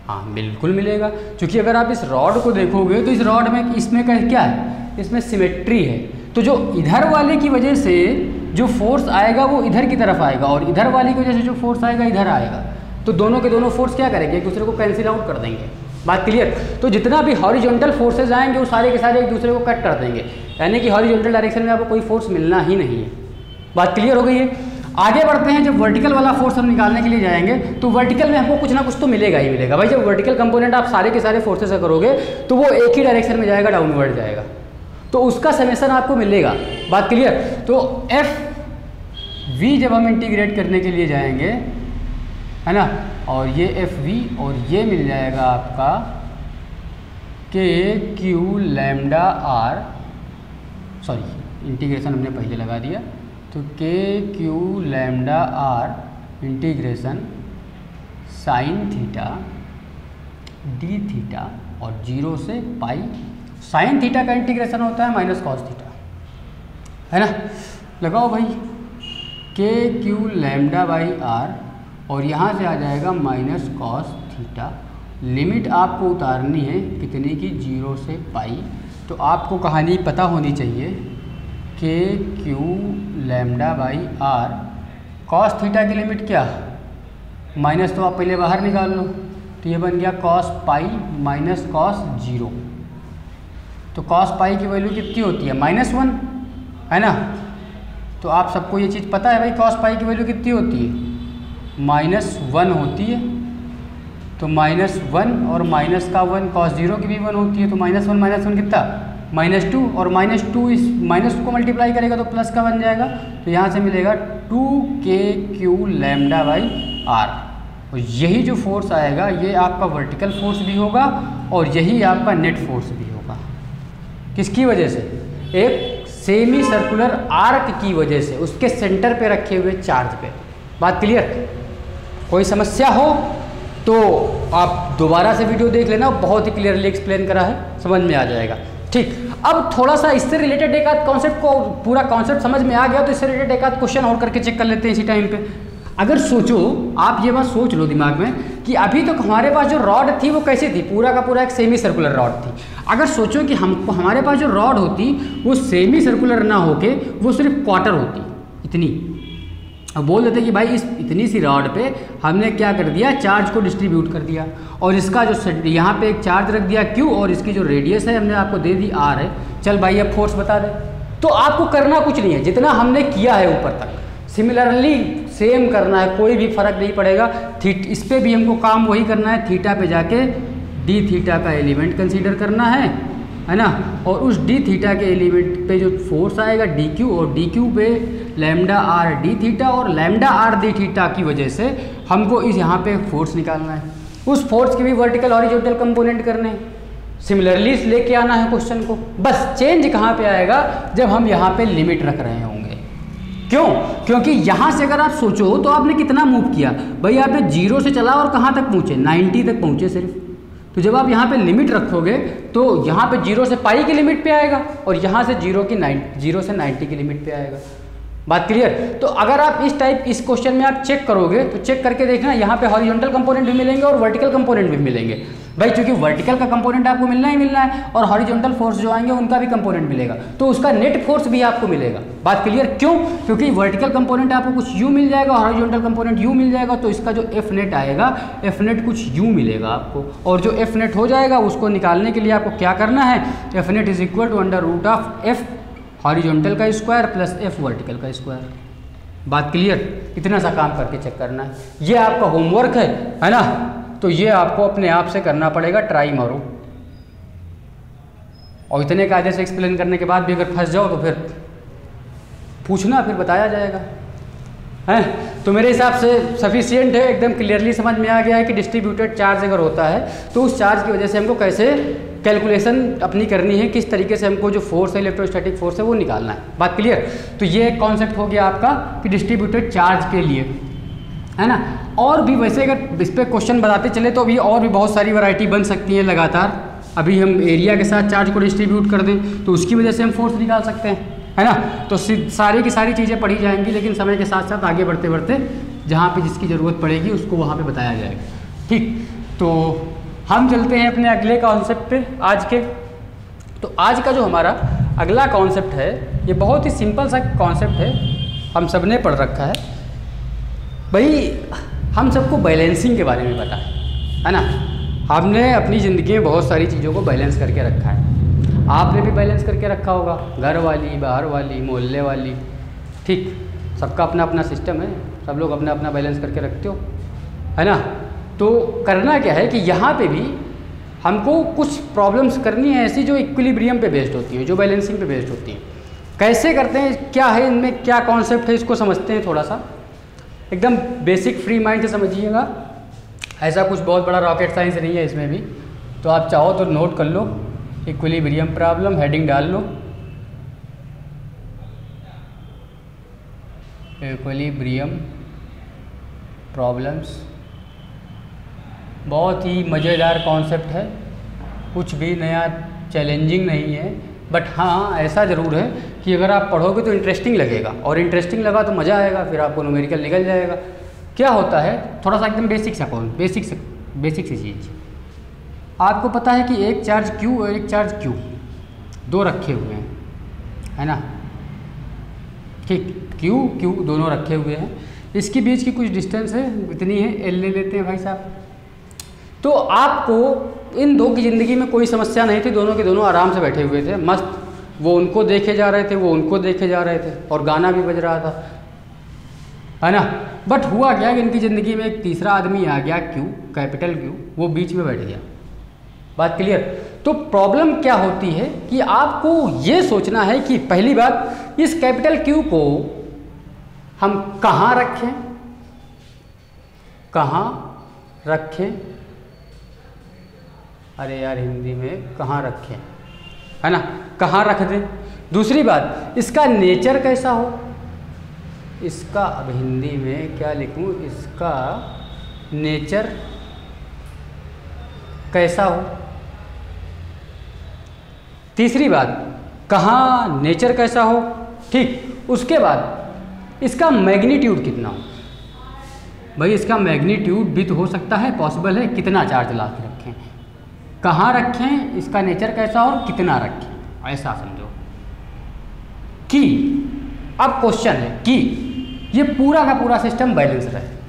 हाँ बिल्कुल मिलेगा, क्योंकि अगर आप इस रॉड को देखोगे तो इस रॉड में इसमें क्या है, इसमें सिमेट्री है। तो जो इधर वाले की वजह से जो फोर्स आएगा वो इधर की तरफ आएगा, और इधर वाले की वजह से जो फोर्स आएगा इधर आएगा। तो दोनों के दोनों फोर्स क्या करेंगे, एक दूसरे को कैंसिल आउट कर देंगे। बात क्लियर। तो जितना भी हॉरिजॉन्टल फोर्सेज आएंगे वो सारे के सारे एक दूसरे को कट कर देंगे, यानी कि हॉरिजॉन्टल डायरेक्शन में आपको कोई फोर्स मिलना ही नहीं है। बात क्लियर हो गई है। आगे बढ़ते हैं, जब वर्टिकल वाला फोर्स हम निकालने के लिए जाएंगे तो वर्टिकल में हमको कुछ ना कुछ तो मिलेगा ही मिलेगा भाई। जब वर्टिकल कंपोनेंट आप सारे के सारे फोर्सेस से करोगे तो वो एक ही डायरेक्शन में जाएगा, डाउनवर्ड जाएगा, तो उसका समेशन आपको मिलेगा। बात क्लियर। तो FV जब हम इंटीग्रेट करने के लिए जाएंगे, है ना, और ये FV और ये मिल जाएगा आपका KQ lambda R, sorry integration हमने पहले लगा दिया, तो KQ lambda R integration sine theta D theta और 0 से पाई। साइन थीटा का इंटीग्रेशन होता है माइनस कॉस थीटा, है ना। लगाओ भाई KQ लैम्डा बाई R और यहाँ से आ जाएगा माइनस कॉस थीटा। लिमिट आपको उतारनी है कितने की, 0 से पाई। तो आपको कहानी पता होनी चाहिए, KQ lambda by R cos theta की लिमिट क्या, माइनस तो आप पहले बाहर निकाल लो, तो ये बन गया कॉस पाई माइनस कॉस 0। तो कॉस पाई की वैल्यू कितनी होती है, -1, है ना। तो आप सबको ये चीज़ पता है भाई, कॉस पाई की वैल्यू कितनी होती है, -1 होती है। तो -1 और माइनस का 1, कॉस 0 की भी 1 होती है। तो -1 कितना, -2, और -2 इस माइनस को मल्टीप्लाई करेगा तो प्लस का बन जाएगा। तो यहाँ से मिलेगा 2KQ लैम्डा बाई R। और यही जो फोर्स आएगा ये आपका वर्टिकल फोर्स भी होगा और यही आपका नेट फोर्स भी होगा। किसकी वजह से, एक सेमी सर्कुलर आर्क की वजह से, उसके सेंटर पे रखे हुए चार्ज पे। बात क्लियर। कोई समस्या हो तो आप दोबारा से वीडियो देख लेना, बहुत ही क्लियरली एक्सप्लेन करा है, समझ में आ जाएगा। ठीक, अब थोड़ा सा इससे रिलेटेड एक आध कॉन्सेप्ट को, पूरा कॉन्सेप्ट समझ में आ गया तो इससे रिलेटेड एक आध क्वेश्चन और करके चेक कर लेते हैं इसी टाइम पे। अगर सोचो, आप ये बात सोच लो दिमाग में कि अभी तक हमारे पास जो रॉड थी वो कैसी थी, पूरा का पूरा एक सेमी सर्कुलर रॉड थी। अगर सोचो कि हमको हमारे पास जो रॉड होती वो सेमी सर्कुलर ना होके वो सिर्फ क्वार्टर होती, इतनी। अब बोल देते कि भाई इस इतनी सी रॉड पे हमने क्या कर दिया, चार्ज को डिस्ट्रीब्यूट कर दिया, और इसका जो यहाँ पे एक चार्ज रख दिया Q, और इसकी जो रेडियस है हमने आपको दे दी R है। चल भाई अब फोर्स बता दे। तो आपको करना कुछ नहीं है, जितना हमने किया है ऊपर तक सिमिलरली सेम करना है, कोई भी फर्क नहीं पड़ेगा। इस पर भी हमको काम वही करना है, थीटा पे जाके डी थीटा का एलिमेंट कंसीडर करना है ना, और उस डी थीटा के एलिमेंट पे जो फोर्स आएगा DQ, और DQ पे लैम्डा R डी थीटा और लैम्डा R डी थीटा की वजह से हमको इस यहाँ पे फोर्स निकालना है। उस फोर्स के भी वर्टिकल हॉरिजॉन्टल कंपोनेंट करने हैं, सिमिलरली लेके आना है क्वेश्चन को। बस चेंज कहाँ पे आएगा, जब हम यहाँ पे लिमिट रख रहे होंगे। क्यों, क्योंकि यहाँ से अगर आप सोचो तो आपने कितना मूव किया भाई, आपने 0 से चला और कहाँ तक पहुँचे, 90 तक पहुँचे सिर्फ। तो जब आप यहाँ पे लिमिट रखोगे तो यहाँ पे 0 से पाई की लिमिट पे आएगा, और यहाँ से 0 से 90 की लिमिट पे आएगा। बात क्लियर। तो अगर आप इस क्वेश्चन में आप चेक करोगे तो चेक करके देखना, यहाँ पे हॉरिजॉन्टल कंपोनेंट भी मिलेंगे और वर्टिकल कंपोनेंट भी मिलेंगे भाई, क्योंकि वर्टिकल का कंपोनेंट आपको मिलना ही मिलना है, और हॉरिजॉन्टल फोर्स जो आएंगे उनका भी कंपोनेंट मिलेगा, तो उसका नेट फोर्स भी आपको मिलेगा। बात क्लियर। क्यों, क्योंकि वर्टिकल कंपोनेंट आपको कुछ U मिल जाएगा, हॉरिजॉन्टल कंपोनेंट U मिल जाएगा, तो इसका जो F नेट आएगा, F नेट कुछ U मिलेगा आपको, और जो F नेट हो जाएगा उसको निकालने के लिए आपको क्या करना है, F net is equal to √of F horizontal का स्क्वायर प्लस F वर्टिकल का स्क्वायर। बात क्लियर। इतना सा काम करके चेक करना है, ये आपका होमवर्क है ना। तो ये आपको अपने आप से करना पड़ेगा, ट्राई मारो, और इतने कायदे से एक्सप्लेन करने के बाद भी अगर फंस जाओ तो फिर पूछना, फिर बताया जाएगा, है। तो मेरे हिसाब से सफिशिएंट है, एकदम क्लियरली समझ में आ गया है कि डिस्ट्रीब्यूटेड चार्ज अगर होता है तो उस चार्ज की वजह से हमको कैसे कैलकुलेशन अपनी करनी है, किस तरीके से हमको जो फोर्स है, इलेक्ट्रोस्टैटिक फोर्स है, वो निकालना है। बात क्लियर? तो ये एक कॉन्सेप्ट हो गया आपका कि डिस्ट्रीब्यूटेड चार्ज के लिए, है ना। और भी वैसे अगर इस पर क्वेश्चन बताते चले तो अभी और भी बहुत सारी वैरायटी बन सकती है लगातार। अभी हम एरिया के साथ चार्ज को डिस्ट्रीब्यूट कर दें तो उसकी वजह से हम फोर्स निकाल सकते हैं, है ना। तो सारी की सारी चीज़ें पढ़ी जाएंगी, लेकिन समय के साथ साथ आगे बढ़ते बढ़ते जहाँ पे जिसकी ज़रूरत पड़ेगी उसको वहाँ पे बताया जाएगा। ठीक, तो हम चलते हैं अपने अगले कॉन्सेप्ट पे आज के। तो आज का जो हमारा अगला कॉन्सेप्ट है ये बहुत ही सिंपल सा कॉन्सेप्ट है, हम सब ने पढ़ रखा है भाई। हम सबको बैलेंसिंग के बारे में पता है ना। हमने अपनी ज़िंदगी में बहुत सारी चीज़ों को बैलेंस करके रखा है। आपने भी बैलेंस करके रखा होगा, घर वाली, बाहर वाली, मोहल्ले वाली। ठीक, सबका अपना अपना सिस्टम है, सब लोग अपना अपना बैलेंस करके रखते हो, है ना। तो करना क्या है कि यहाँ पे भी हमको कुछ प्रॉब्लम्स करनी है ऐसी जो इक्विलिब्रियम पे बेस्ड होती हैं, जो बैलेंसिंग पे बेस्ड होती हैं। कैसे करते हैं, क्या है इनमें, क्या कॉन्सेप्ट है, इसको समझते हैं थोड़ा सा। एकदम बेसिक फ्री माइंड से समझिएगा, ऐसा कुछ बहुत बड़ा रॉकेट साइंस नहीं है इसमें भी। तो आप चाहो तो नोट कर लो, इक्विलिब्रियम प्रॉब्लम, हेडिंग डाल लो, इक्विलिब्रियम प्रॉब्लम्स। बहुत ही मज़ेदार कॉन्सेप्ट है, कुछ भी नया चैलेंजिंग नहीं है, बट हाँ ऐसा ज़रूर है कि अगर आप पढ़ोगे तो इंटरेस्टिंग लगेगा, और इंटरेस्टिंग लगा तो मज़ा आएगा, फिर आपको न्यूमेरिकल निकल जाएगा। क्या होता है, थोड़ा सा एकदम बेसिक सी चीज़। आपको पता है कि एक चार्ज Q और एक चार्ज Q दो रखे हुए हैं, है ना। ठीक, Q दोनों रखे हुए हैं, इसके बीच की कुछ डिस्टेंस है, इतनी है, L ले लेते हैं भाई साहब। तो आपको इन दो की ज़िंदगी में कोई समस्या नहीं थी, दोनों के दोनों आराम से बैठे हुए थे, मस्त। वो उनको देखे जा रहे थे, वो उनको देखे जा रहे थे, और गाना भी बज रहा था, है ना। बट हुआ क्या कि इनकी ज़िंदगी में एक तीसरा आदमी आ गया, Q, कैपिटल Q, वो बीच में बैठ गया। बात क्लियर? तो प्रॉब्लम क्या होती है कि आपको ये सोचना है कि पहली बात, इस कैपिटल Q को हम कहाँ रखें, कहाँ रखें, अरे यार हिंदी में कहाँ रखें, है ना, कहाँ रख दें। दूसरी बात, इसका नेचर कैसा हो, इसका अब हिंदी में क्या लिखूं, इसका नेचर कैसा हो। तीसरी बात, कहाँ नेचर कैसा हो, ठीक। उसके बाद इसका मैग्नीट्यूड कितना हो। भाई इसका मैग्नीट्यूड भी तो हो सकता है, पॉसिबल है, कितना चार्ज ला के रखें, कहाँ रखें, इसका नेचर कैसा हो और कितना रखें, ऐसा समझो कि अब क्वेश्चन है कि ये पूरा का पूरा सिस्टम बैलेंस रहे।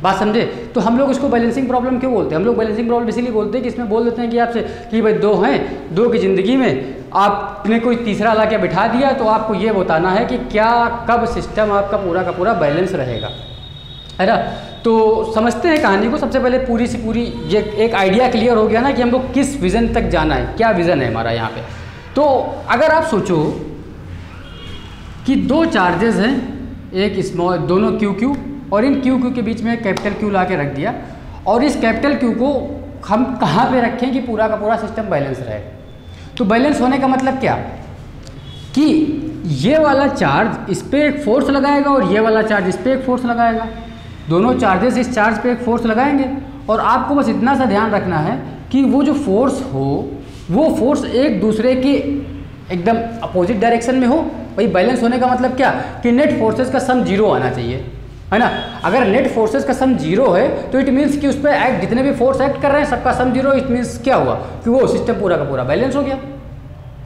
बात समझे? तो हम लोग इसको बैलेंसिंग प्रॉब्लम क्यों बोलते हैं? हम लोग बैलेंसिंग प्रॉब्लम इसीलिए बोलते हैं कि इसमें बोल देते हैं कि आपसे कि भाई दो हैं, दो की ज़िंदगी में आपने कोई तीसरा ला के बिठा दिया, तो आपको ये बताना है कि क्या कब सिस्टम आपका पूरा का पूरा बैलेंस रहेगा, है ना। तो समझते हैं कहानी को। सबसे पहले पूरी सी पूरी ये एक आइडिया क्लियर हो गया ना कि हमको किस विज़न तक जाना है, क्या विज़न है हमारा यहाँ पे। तो अगर आप सोचो कि दो चार्जेस हैं, एक स्मॉल, दोनों Q और इन Q के बीच में कैपिटल Q ला के रख दिया, और इस कैपिटल Q को हम कहाँ पे रखें कि पूरा का पूरा सिस्टम बैलेंस रहे। तो बैलेंस होने का मतलब क्या कि ये वाला चार्ज इस पर एक फोर्स लगाएगा और ये वाला चार्ज इस पर एक फोर्स लगाएगा, दोनों चार्जेस इस चार्ज पे एक फोर्स लगाएंगे, और आपको बस इतना सा ध्यान रखना है कि वो जो फोर्स हो वो फोर्स एक दूसरे की एकदम अपोजिट डायरेक्शन में हो। भाई बैलेंस होने का मतलब क्या कि नेट फोर्सेस का सम जीरो आना चाहिए, है ना। अगर नेट फोर्सेस का सम जीरो है तो इट मीन्स कि उस पर एक्ट जितने भी फोर्स एक्ट कर रहे हैं सबका सम जीरो। इट मीन्स क्या हुआ कि वो सिस्टम पूरा का पूरा बैलेंस हो गया।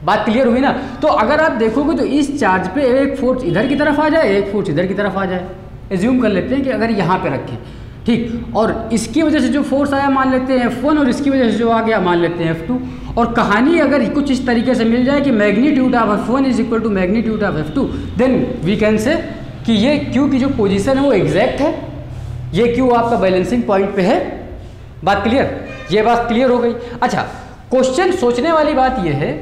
बात क्लियर हुई ना। तो अगर आप देखोगे तो इस चार्ज पे एक फोर्स इधर की तरफ आ जाए, एक फोर्स इधर की तरफ आ जाए। एज्यूम कर लेते हैं कि अगर यहाँ पे रखें, ठीक, और इसकी वजह से जो फोर्स आया मान लेते हैं F1 और इसकी वजह से जो आ गया मान लेते हैं F2। और कहानी अगर कुछ इस तरीके से मिल जाए कि magnitude of F1 is equal to magnitude of F2, then we can say कि ये Q की जो पोजीशन है वो एग्जैक्ट है, ये Q आपका बैलेंसिंग पॉइंट पे है। बात क्लियर? ये बात क्लियर हो गई। अच्छा, क्वेश्चन सोचने वाली बात ये है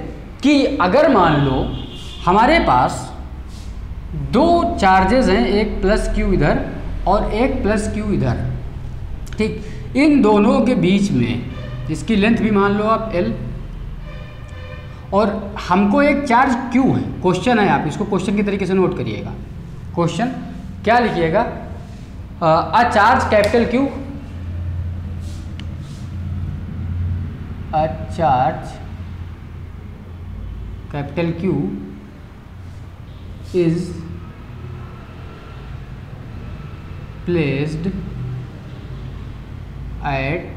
कि अगर मान लो हमारे पास दो चार्जेस हैं, एक प्लस Q इधर और एक प्लस Q इधर, ठीक, इन दोनों के बीच में इसकी लेंथ भी मान लो आप L, और हमको एक चार्ज Q है, क्वेश्चन है, आप इसको क्वेश्चन के तरीके से नोट करिएगा। क्वेश्चन क्या लिखिएगा, a charge capital Q, a charge capital Q is placed at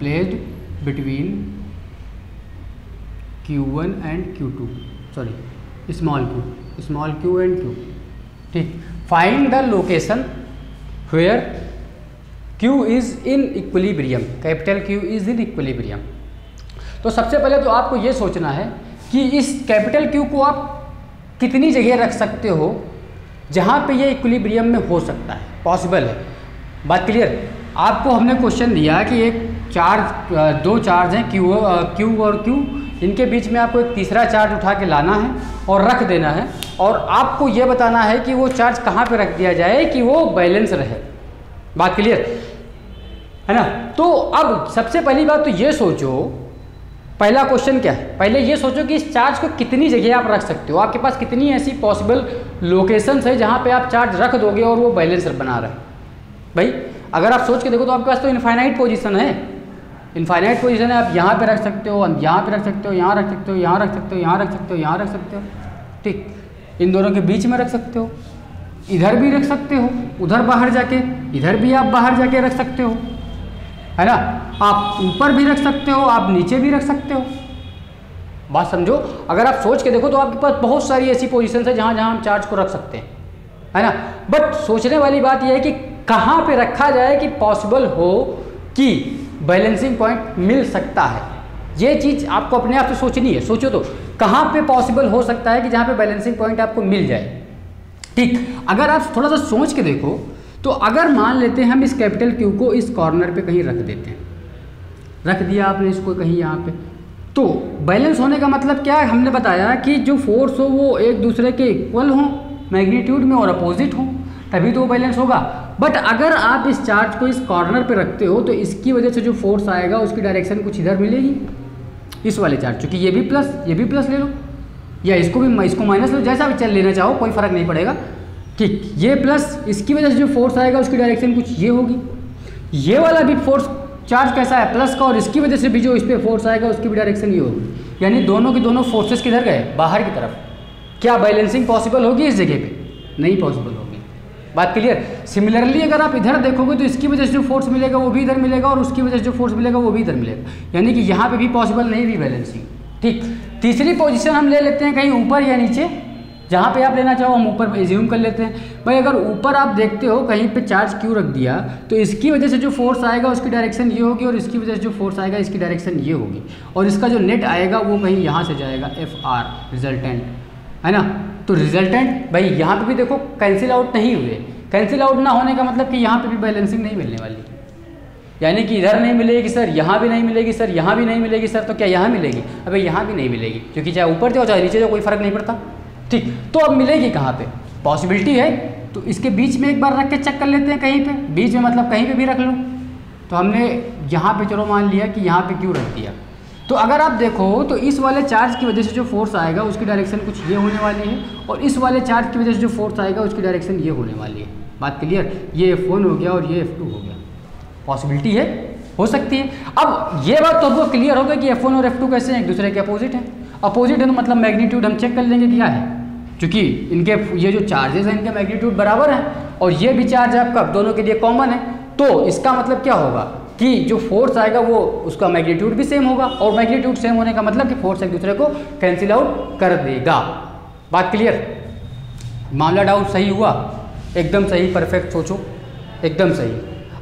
placed between Q1 and Q2, small q and Q। ठीक, find the location where Q is in equilibrium, capital Q is in equilibrium. तो सबसे पहले तो आपको ये सोचना है कि इस कैपिटल Q को आप कितनी जगह रख सकते हो जहाँ पे ये इक्विलिब्रियम में हो सकता है, पॉसिबल है। बात क्लियर। आपको हमने क्वेश्चन दिया कि एक चार्ज, दो चार्ज हैं Q और Q, इनके बीच में आपको एक तीसरा चार्ज उठा के लाना है और रख देना है, और आपको ये बताना है कि वो चार्ज कहाँ पे रख दिया जाए कि वो बैलेंस रहे। बात क्लियर है ना। तो अब सबसे पहली बात तो ये सोचो, पहला क्वेश्चन क्या है, पहले ये सोचो कि इस चार्ज को कितनी जगह आप रख सकते हो, आपके पास कितनी ऐसी पॉसिबल लोकेशंस है जहाँ पे आप चार्ज रख दोगे और वो बैलेंस बना रहे। भाई अगर आप सोच के देखो तो आपके पास तो इनफाइनाइट पोजीशन है, इनफाइनाइट पोजीशन है। आप यहाँ पे रख सकते हो, यहाँ पे रख सकते हो, यहाँ रख सकते हो, यहाँ रख सकते हो, यहाँ रख सकते हो, यहाँ रख सकते हो। ठीक, इन दोनों के बीच में रख सकते हो, इधर भी रख सकते हो, उधर बाहर जाके, इधर भी आप बाहर जाके रख सकते हो, है ना। आप ऊपर भी रख सकते हो, आप नीचे भी रख सकते हो। बात समझो, अगर आप सोच के देखो तो आपके पास बहुत सारी ऐसी पोजीशन है जहाँ जहाँ हम चार्ज को रख सकते हैं, है ना। बट सोचने वाली बात यह है कि कहाँ पे रखा जाए कि पॉसिबल हो कि बैलेंसिंग पॉइंट मिल सकता है। ये चीज़ आपको अपने आप से सोचनी है। सोचो तो कहाँ पे पॉसिबल हो सकता है कि जहाँ पे बैलेंसिंग पॉइंट आपको मिल जाए। ठीक, अगर आप थोड़ा सा सोच के देखो तो अगर मान लेते हैं हम इस कैपिटल Q को इस कॉर्नर पे कहीं रख देते हैं, रख दिया आपने इसको कहीं यहाँ पे, तो बैलेंस होने का मतलब क्या है, हमने बताया कि जो फोर्स हो वो एक दूसरे के इक्वल हों मैग्नीट्यूड में और अपोजिट हों, तभी तो वो बैलेंस होगा। बट अगर आप इस चार्ज को इस कॉर्नर पे रखते हो तो इसकी वजह से जो फोर्स आएगा उसकी डायरेक्शन कुछ इधर मिलेगी, इस वाले चार्ज, चूँकि ये भी प्लस ले लो या इसको माइनस लो, जैसा भी चल लेना चाहो, कोई फ़र्क नहीं पड़ेगा। ठीक, ये प्लस, इसकी वजह से जो फोर्स आएगा उसकी डायरेक्शन कुछ ये होगी। ये वाला भी फोर्स चार्ज कैसा है, प्लस का, और इसकी वजह से भी जो इस पर फोर्स आएगा उसकी भी डायरेक्शन ये होगी। यानी दोनों के दोनों फोर्सेस किधर गए, बाहर की तरफ। क्या बैलेंसिंग पॉसिबल होगी इस जगह पे? नहीं पॉसिबल होगी। बात क्लियर। सिमिलरली अगर आप इधर देखोगे तो इसकी वजह से जो फोर्स मिलेगा वो भी इधर मिलेगा और उसकी वजह से जो फोर्स मिलेगा वो भी इधर मिलेगा, यानी कि यहाँ पे भी पॉसिबल नहीं भी बैलेंसिंग। ठीक, तीसरी पोजीशन हम ले लेते हैं कहीं ऊपर या नीचे, जहाँ पे आप लेना चाहो हम ऊपर एज्यूम कर लेते हैं। भाई अगर ऊपर आप देखते हो कहीं पे चार्ज Q रख दिया तो इसकी वजह से जो फोर्स आएगा उसकी डायरेक्शन ये होगी और इसकी वजह से जो फोर्स आएगा इसकी डायरेक्शन ये होगी, और इसका जो नेट आएगा वो कहीं यहाँ से जाएगा, FR रिजल्टेंट, है ना। तो रिजल्टेंट भाई यहाँ पे भी देखो कैंसिल आउट नहीं हुए। कैंसिल आउट ना होने का मतलब कि यहाँ पे भी बैलेंसिंग नहीं मिलने वाली, यानी कि इधर नहीं मिलेगी सर, यहाँ भी नहीं मिलेगी सर, यहाँ भी नहीं मिलेगी सर, तो क्या यहाँ मिलेगी? अबे यहाँ भी नहीं मिलेगी, क्योंकि चाहे ऊपर जाओ चाहे नीचे जाओ कोई फ़र्क नहीं पड़ता। ठीक, तो अब मिलेगी कहाँ पे? पॉसिबिलिटी है तो इसके बीच में एक बार रख के चेक कर लेते हैं, कहीं पे बीच में मतलब कहीं पे भी रख लो। तो हमने यहाँ पे चलो मान लिया कि यहाँ पे क्यों रख दिया, तो अगर आप देखो तो इस वाले चार्ज की वजह से जो फोर्स आएगा उसकी डायरेक्शन कुछ ये होने वाली है, और इस वाले चार्ज की वजह से जो फोर्स आएगा उसकी डायरेक्शन ये होने वाली है। बात क्लियर। ये F1 हो गया और ये F2 हो गया। पॉसिबिलिटी है, हो सकती है। अब ये बात तो आपको क्लियर हो गया कि F1 और F2 कैसे हैं, एक दूसरे के अपोजिट हैं। अपोजिट है तो मतलब मैग्नीट्यूड हम चेक कर लेंगे क्या है, क्योंकि इनके ये जो चार्जेस हैं इनके मैग्नीट्यूड बराबर हैं और ये भी चार्ज आपका दोनों के लिए कॉमन है, तो इसका मतलब क्या होगा कि जो फोर्स आएगा वो उसका मैग्नीट्यूड भी सेम होगा, और मैग्नीट्यूड सेम होने का मतलब कि फोर्स एक दूसरे को कैंसिल आउट कर देगा। बात क्लियर। मामला डाउट सही हुआ? एकदम सही, परफेक्ट, सोचो एकदम सही।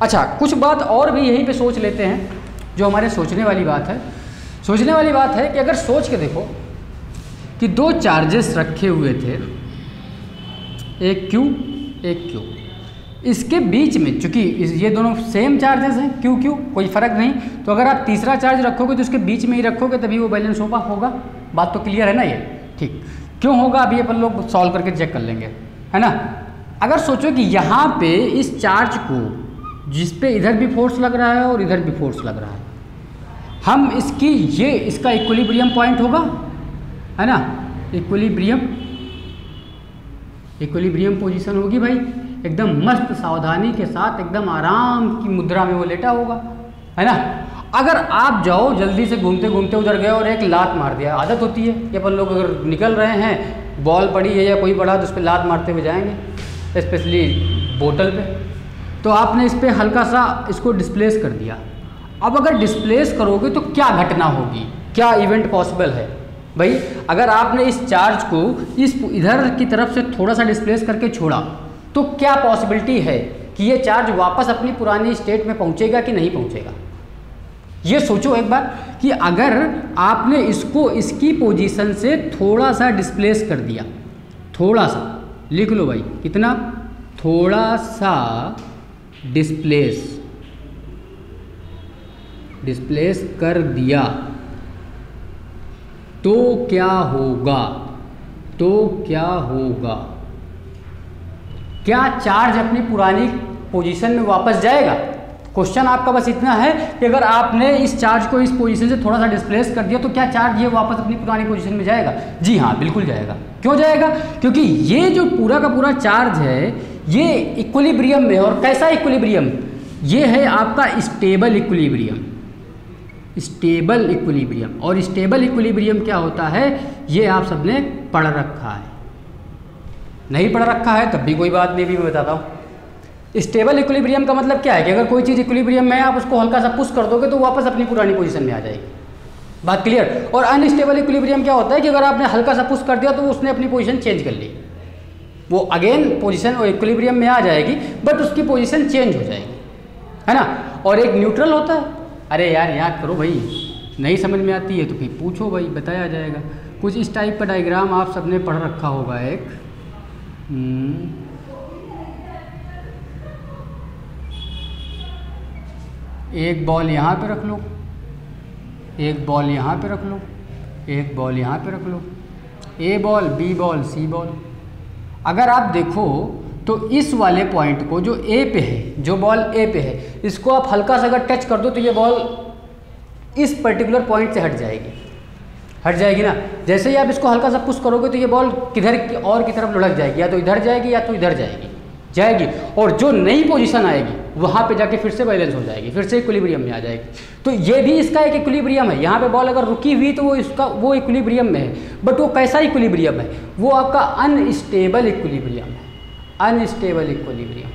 अच्छा, कुछ बात और भी यहीं पे सोच लेते हैं जो हमारे सोचने वाली बात है। सोचने वाली बात है कि अगर सोच के देखो कि दो चार्जेस रखे हुए थे, एक Q एक Q, इसके बीच में चूंकि ये दोनों सेम चार्जेस हैं Q कोई फ़र्क नहीं, तो अगर आप तीसरा चार्ज रखोगे तो उसके बीच में ही रखोगे तभी वो बैलेंस होगा। बात तो क्लियर है ना ये? ठीक, क्यों होगा अभी अपन लोग सॉल्व करके चेक कर लेंगे, है ना। अगर सोचो कि यहाँ पे इस चार्ज को जिस पे इधर भी फोर्स लग रहा है और इधर भी फोर्स लग रहा है। हम इसका इक्विलिब्रियम पॉइंट होगा, है ना, इक्विलिब्रियम पोजीशन होगी भाई, एकदम मस्त सावधानी के साथ एकदम आराम की मुद्रा में वो लेटा होगा, है ना। अगर आप जाओ जल्दी से घूमते घूमते उधर गए और एक लात मार दिया, आदत होती है कि अपन लोग अगर निकल रहे हैं, बॉल पड़ी है या कोई पड़ा तो उस पर लात मारते हुए जाएंगे, स्पेशली बोतल पे, तो आपने इस पर हल्का सा इसको डिस्प्लेस कर दिया। अब अगर डिस्प्लेस करोगे तो क्या घटना होगी, क्या इवेंट पॉसिबल है भाई। अगर आपने इस चार्ज को इधर की तरफ से थोड़ा सा डिस्प्लेस करके छोड़ा तो क्या पॉसिबिलिटी है कि ये चार्ज वापस अपनी पुरानी स्टेट में पहुंचेगा कि नहीं पहुंचेगा। ये सोचो एक बार कि अगर आपने इसको इसकी पोजीशन से थोड़ा सा डिस्प्लेस कर दिया, थोड़ा सा, लिख लो भाई कितना, थोड़ा सा डिस्प्लेस कर दिया, तो क्या होगा, क्या चार्ज अपनी पुरानी पोजीशन में वापस जाएगा। क्वेश्चन आपका बस इतना है कि अगर आपने इस चार्ज को इस पोजीशन से थोड़ा सा डिस्प्लेस कर दिया तो क्या चार्ज ये वापस अपनी पुरानी पोजीशन में जाएगा। जी हाँ, बिल्कुल जाएगा। क्यों जाएगा, क्योंकि ये जो पूरा का पूरा चार्ज है ये इक्विलिब्रियम में, और कैसा इक्विलिब्रियम, ये है आपका स्टेबल इक्विलिब्रियम। और स्टेबल इक्विलिब्रियम क्या होता है ये आप सबने पढ़ रखा है, नहीं पढ़ रखा है तब भी कोई बात नहीं, भी मैं बताता हूँ। स्टेबल इक्विलिब्रियम का मतलब क्या है कि अगर कोई चीज़ इक्विलिब्रियम में है, आप उसको हल्का सा पुश कर दोगे तो वापस अपनी पुरानी पोजीशन में आ जाएगी। बात क्लियर। और अनस्टेबल इक्विलिब्रियम क्या होता है कि अगर आपने हल्का सा पुश कर दिया तो उसने अपनी पोजीशन चेंज कर ली, वो अगेन पोजीशन और इक्विलिब्रियम में आ जाएगी बट उसकी पोजीशन चेंज हो जाएगी, है ना। और एक न्यूट्रल होता है। अरे यार याद करो भाई, नहीं समझ में आती है तो फिर पूछो भाई, बताया जाएगा। कुछ इस टाइप का डायग्राम आप सबने पढ़ रखा होगा। एक बॉल यहाँ पे रख लो, एक बॉल यहाँ पे रख लो, एक बॉल यहाँ पे रख लो, ए बॉल, बी बॉल, सी बॉल। अगर आप देखो तो इस वाले पॉइंट को जो ए पे है, जो बॉल ए पे है, इसको आप हल्का सा अगर टच कर दो तो ये बॉल इस पर्टिकुलर पॉइंट से हट जाएगी ना। जैसे ही आप इसको हल्का सा पुश करोगे तो ये बॉल किधर की और की तरफ लुढ़क जाएगी, या तो इधर जाएगी या तो इधर जाएगी, और जो नई पोजीशन आएगी वहाँ पे जाके फिर से बैलेंस हो जाएगी, फिर से इक्विलिब्रियम में आ जाएगी। तो ये भी इसका एक इक्विलिब्रियम है। यहाँ पे बॉल अगर रुकी हुई तो वो इक्विलिब्रियम में है, बट वो कैसा इक्विलिब्रियम है, वो आपका अनस्टेबल इक्विलिब्रियम है। अनस्टेबल इक्विलिब्रियम,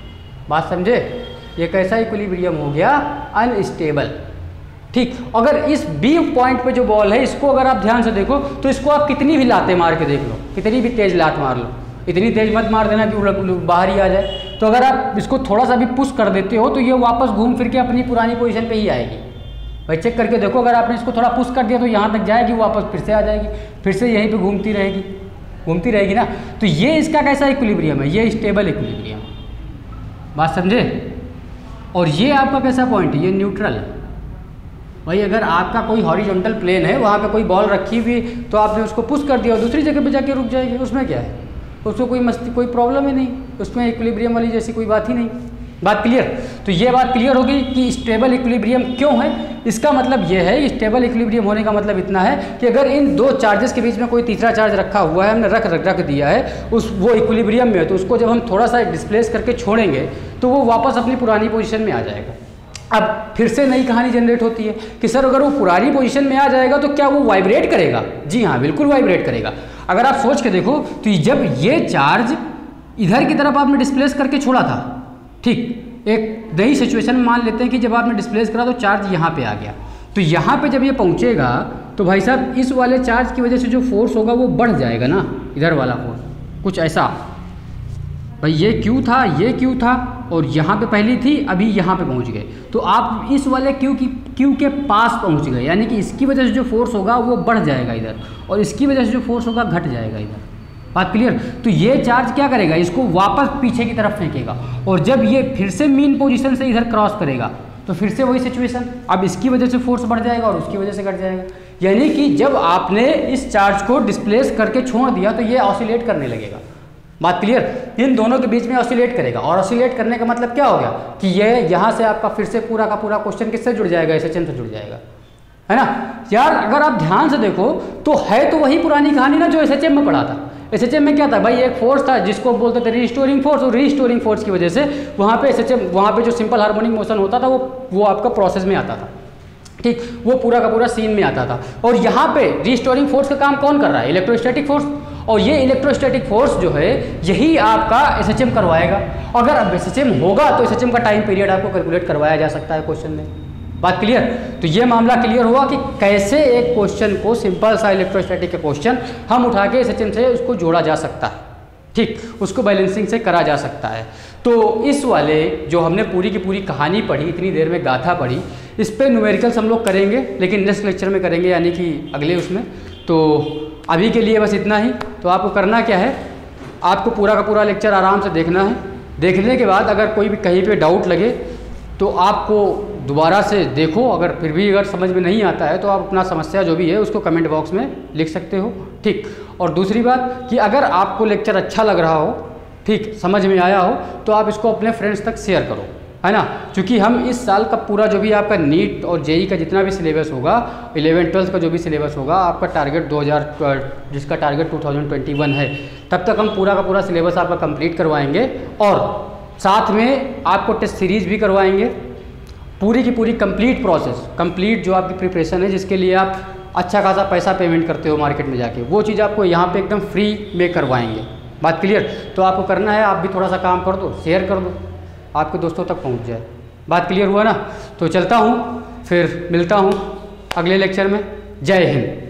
बात समझे। ये कैसा इक्विलिब्रियम हो गया, अनस्टेबल। ठीक, अगर इस बी पॉइंट पे जो बॉल है, इसको अगर आप ध्यान से देखो तो इसको आप कितनी भी लातें मार के देख लो, कितनी भी तेज लात मार लो, इतनी तेज मत मार देना कि बाहर ही आ जाए। तो अगर आप इसको थोड़ा सा भी पुश कर देते हो तो ये वापस घूम फिर के अपनी पुरानी पोजीशन पे ही आएगी। भाई चेक करके देखो, अगर आपने इसको थोड़ा पुश कर दिया तो यहाँ तक जाएगी, वापस फिर से आ जाएगी, फिर से यहीं पे घूमती रहेगी ना। तो ये इसका कैसा इक्विलिब्रियम है, ये स्टेबल इक्विलिब्रियम, बात समझे। और ये आपका कैसा पॉइंट है, ये न्यूट्रल है। भाई अगर आपका कोई हॉरिजॉन्टल प्लेन है, वहाँ पे कोई बॉल रखी हुई तो आपने उसको पुश कर दिया और दूसरी जगह पे जाके रुक जाएगी, उसमें क्या है, उसको कोई प्रॉब्लम ही नहीं, उसमें इक्विलिब्रियम वाली जैसी कोई बात ही नहीं। बात क्लियर। तो ये बात क्लियर होगी कि स्टेबल इक्विलिब्रियम क्यों है। इसका मतलब ये है, स्टेबल इक्विलिब्रियम होने का मतलब इतना है कि अगर इन दो चार्जेस के बीच में कोई तीसरा चार्ज रखा हुआ है, हमने रख दिया है, वो इक्विलिब्रियम में है, तो उसको जब हम थोड़ा सा डिस्प्लेस करके छोड़ेंगे तो वो वापस अपनी पुरानी पोजीशन में आ जाएगा। अब फिर से नई कहानी जनरेट होती है कि सर अगर वो पुरानी पोजीशन में आ जाएगा तो क्या वो वाइब्रेट करेगा। जी हाँ, बिल्कुल वाइब्रेट करेगा। अगर आप सोच के देखो तो जब ये चार्ज इधर की तरफ आपने डिस्प्लेस करके छोड़ा था, ठीक, एक नई सिचुएशन मान लेते हैं कि जब आपने डिस्प्लेस करा तो चार्ज यहाँ पे आ गया, तो यहाँ पे जब ये पहुँचेगा तो भाई साहब इस वाले चार्ज की वजह से जो फोर्स होगा वो बढ़ जाएगा ना, इधर वाला फोर्स, कुछ ऐसा। भाई ये क्यू था और यहाँ पे पहली थी, अभी यहाँ पे पहुँच गए, तो आप इस वाले क्यू के पास पहुँच गए, यानी कि इसकी वजह से जो फोर्स होगा वो बढ़ जाएगा इधर, और इसकी वजह से जो फोर्स होगा घट जाएगा इधर। बात क्लियर। तो ये चार्ज क्या करेगा, इसको वापस पीछे की तरफ फेंकेगा, और जब ये फिर से मीन पोजीशन से इधर क्रॉस करेगा तो फिर से वही सिचुएशन, अब इसकी वजह से फोर्स बढ़ जाएगा और उसकी वजह से घट जाएगा। यानी कि जब आपने इस चार्ज को डिस्प्लेस करके छोड़ दिया तो ये ऑसिलेट करने लगेगा, बात क्लियर? इन दोनों के बीच में ऑसिलेट करेगा, और ऑसिलेट करने का मतलब क्या हो गया कि ये यहाँ से आपका फिर से पूरा का पूरा क्वेश्चन किससे जुड़ जाएगा, एसएचएम से जुड़ जाएगा, है ना यार। अगर आप ध्यान से देखो तो है तो वही पुरानी कहानी ना जो एसएचएम में पढ़ा था। एसएचएम में क्या था भाई, एक फोर्स था जिसको बोलते थे रीस्टोरिंग फोर्स, और रीस्टोरिंग फोर्स की वजह से वहाँ पे एसएचएम, वहाँ पे जो सिंपल हार्मोनिक मोशन होता था वो आपका प्रोसेस में आता था, ठीक, वो पूरा का पूरा सीन में आता था। और यहाँ पे रीस्टोरिंग फोर्स का काम कौन कर रहा है, इलेक्ट्रोस्टैटिक फोर्स, और ये इलेक्ट्रोस्टैटिक फोर्स जो है यही आपका एसएचएम करवाएगा। अगर अब एसएचएम होगा तो एसएचएम का टाइम पीरियड आपको कैलकुलेट करवाया जा सकता है क्वेश्चन में। बात क्लियर? तो ये मामला क्लियर हुआ कि कैसे एक क्वेश्चन को, सिंपल सा इलेक्ट्रोस्टैटिक का क्वेश्चन हम उठा के एसएचएम से उसको जोड़ा जा सकता है, ठीक, उसको बैलेंसिंग से करा जा सकता है। तो इस वाले जो हमने पूरी की पूरी कहानी पढ़ी, इतनी देर में गाथा पढ़ी, इस पे न्यूमेरिकल्स हम लोग करेंगे, लेकिन नेक्स्ट लेक्चर में करेंगे, यानी कि अगले उसमें। तो अभी के लिए बस इतना ही। तो आपको करना क्या है, आपको पूरा का पूरा लेक्चर आराम से देखना है। देखने के बाद अगर कोई भी कहीं पे डाउट लगे तो आपको दोबारा से देखो, अगर फिर भी अगर समझ में नहीं आता है तो आप अपना समस्या जो भी है उसको कमेंट बॉक्स में लिख सकते हो, ठीक। और दूसरी बात कि अगर आपको लेक्चर अच्छा लग रहा हो, ठीक, समझ में आया हो, तो आप इसको अपने फ्रेंड्स तक शेयर करो, है ना। क्योंकि हम इस साल का पूरा जो भी आपका नीट और जेई का जितना भी सिलेबस होगा, 11-12 का जो भी सिलेबस होगा, आपका टारगेट 2000, जिसका टारगेट 2021 है, तब तक हम पूरा का पूरा सिलेबस आपका कंप्लीट करवाएंगे, और साथ में आपको टेस्ट सीरीज भी करवाएंगे, पूरी की पूरी कंप्लीट प्रोसेस, कंप्लीट जो आपकी प्रिपरेशन है, जिसके लिए आप अच्छा खासा पैसा पेमेंट करते हो मार्केट में जाके, वो चीज़ आपको यहाँ पे एकदम फ्री में करवाएंगे। बात क्लियर? तो आपको करना है, आप भी थोड़ा सा काम कर दो, शेयर कर दो, आपके दोस्तों तक पहुँच जाए। बात क्लियर हुआ ना? तो चलता हूँ, फिर मिलता हूँ अगले लेक्चर में। जय हिंद।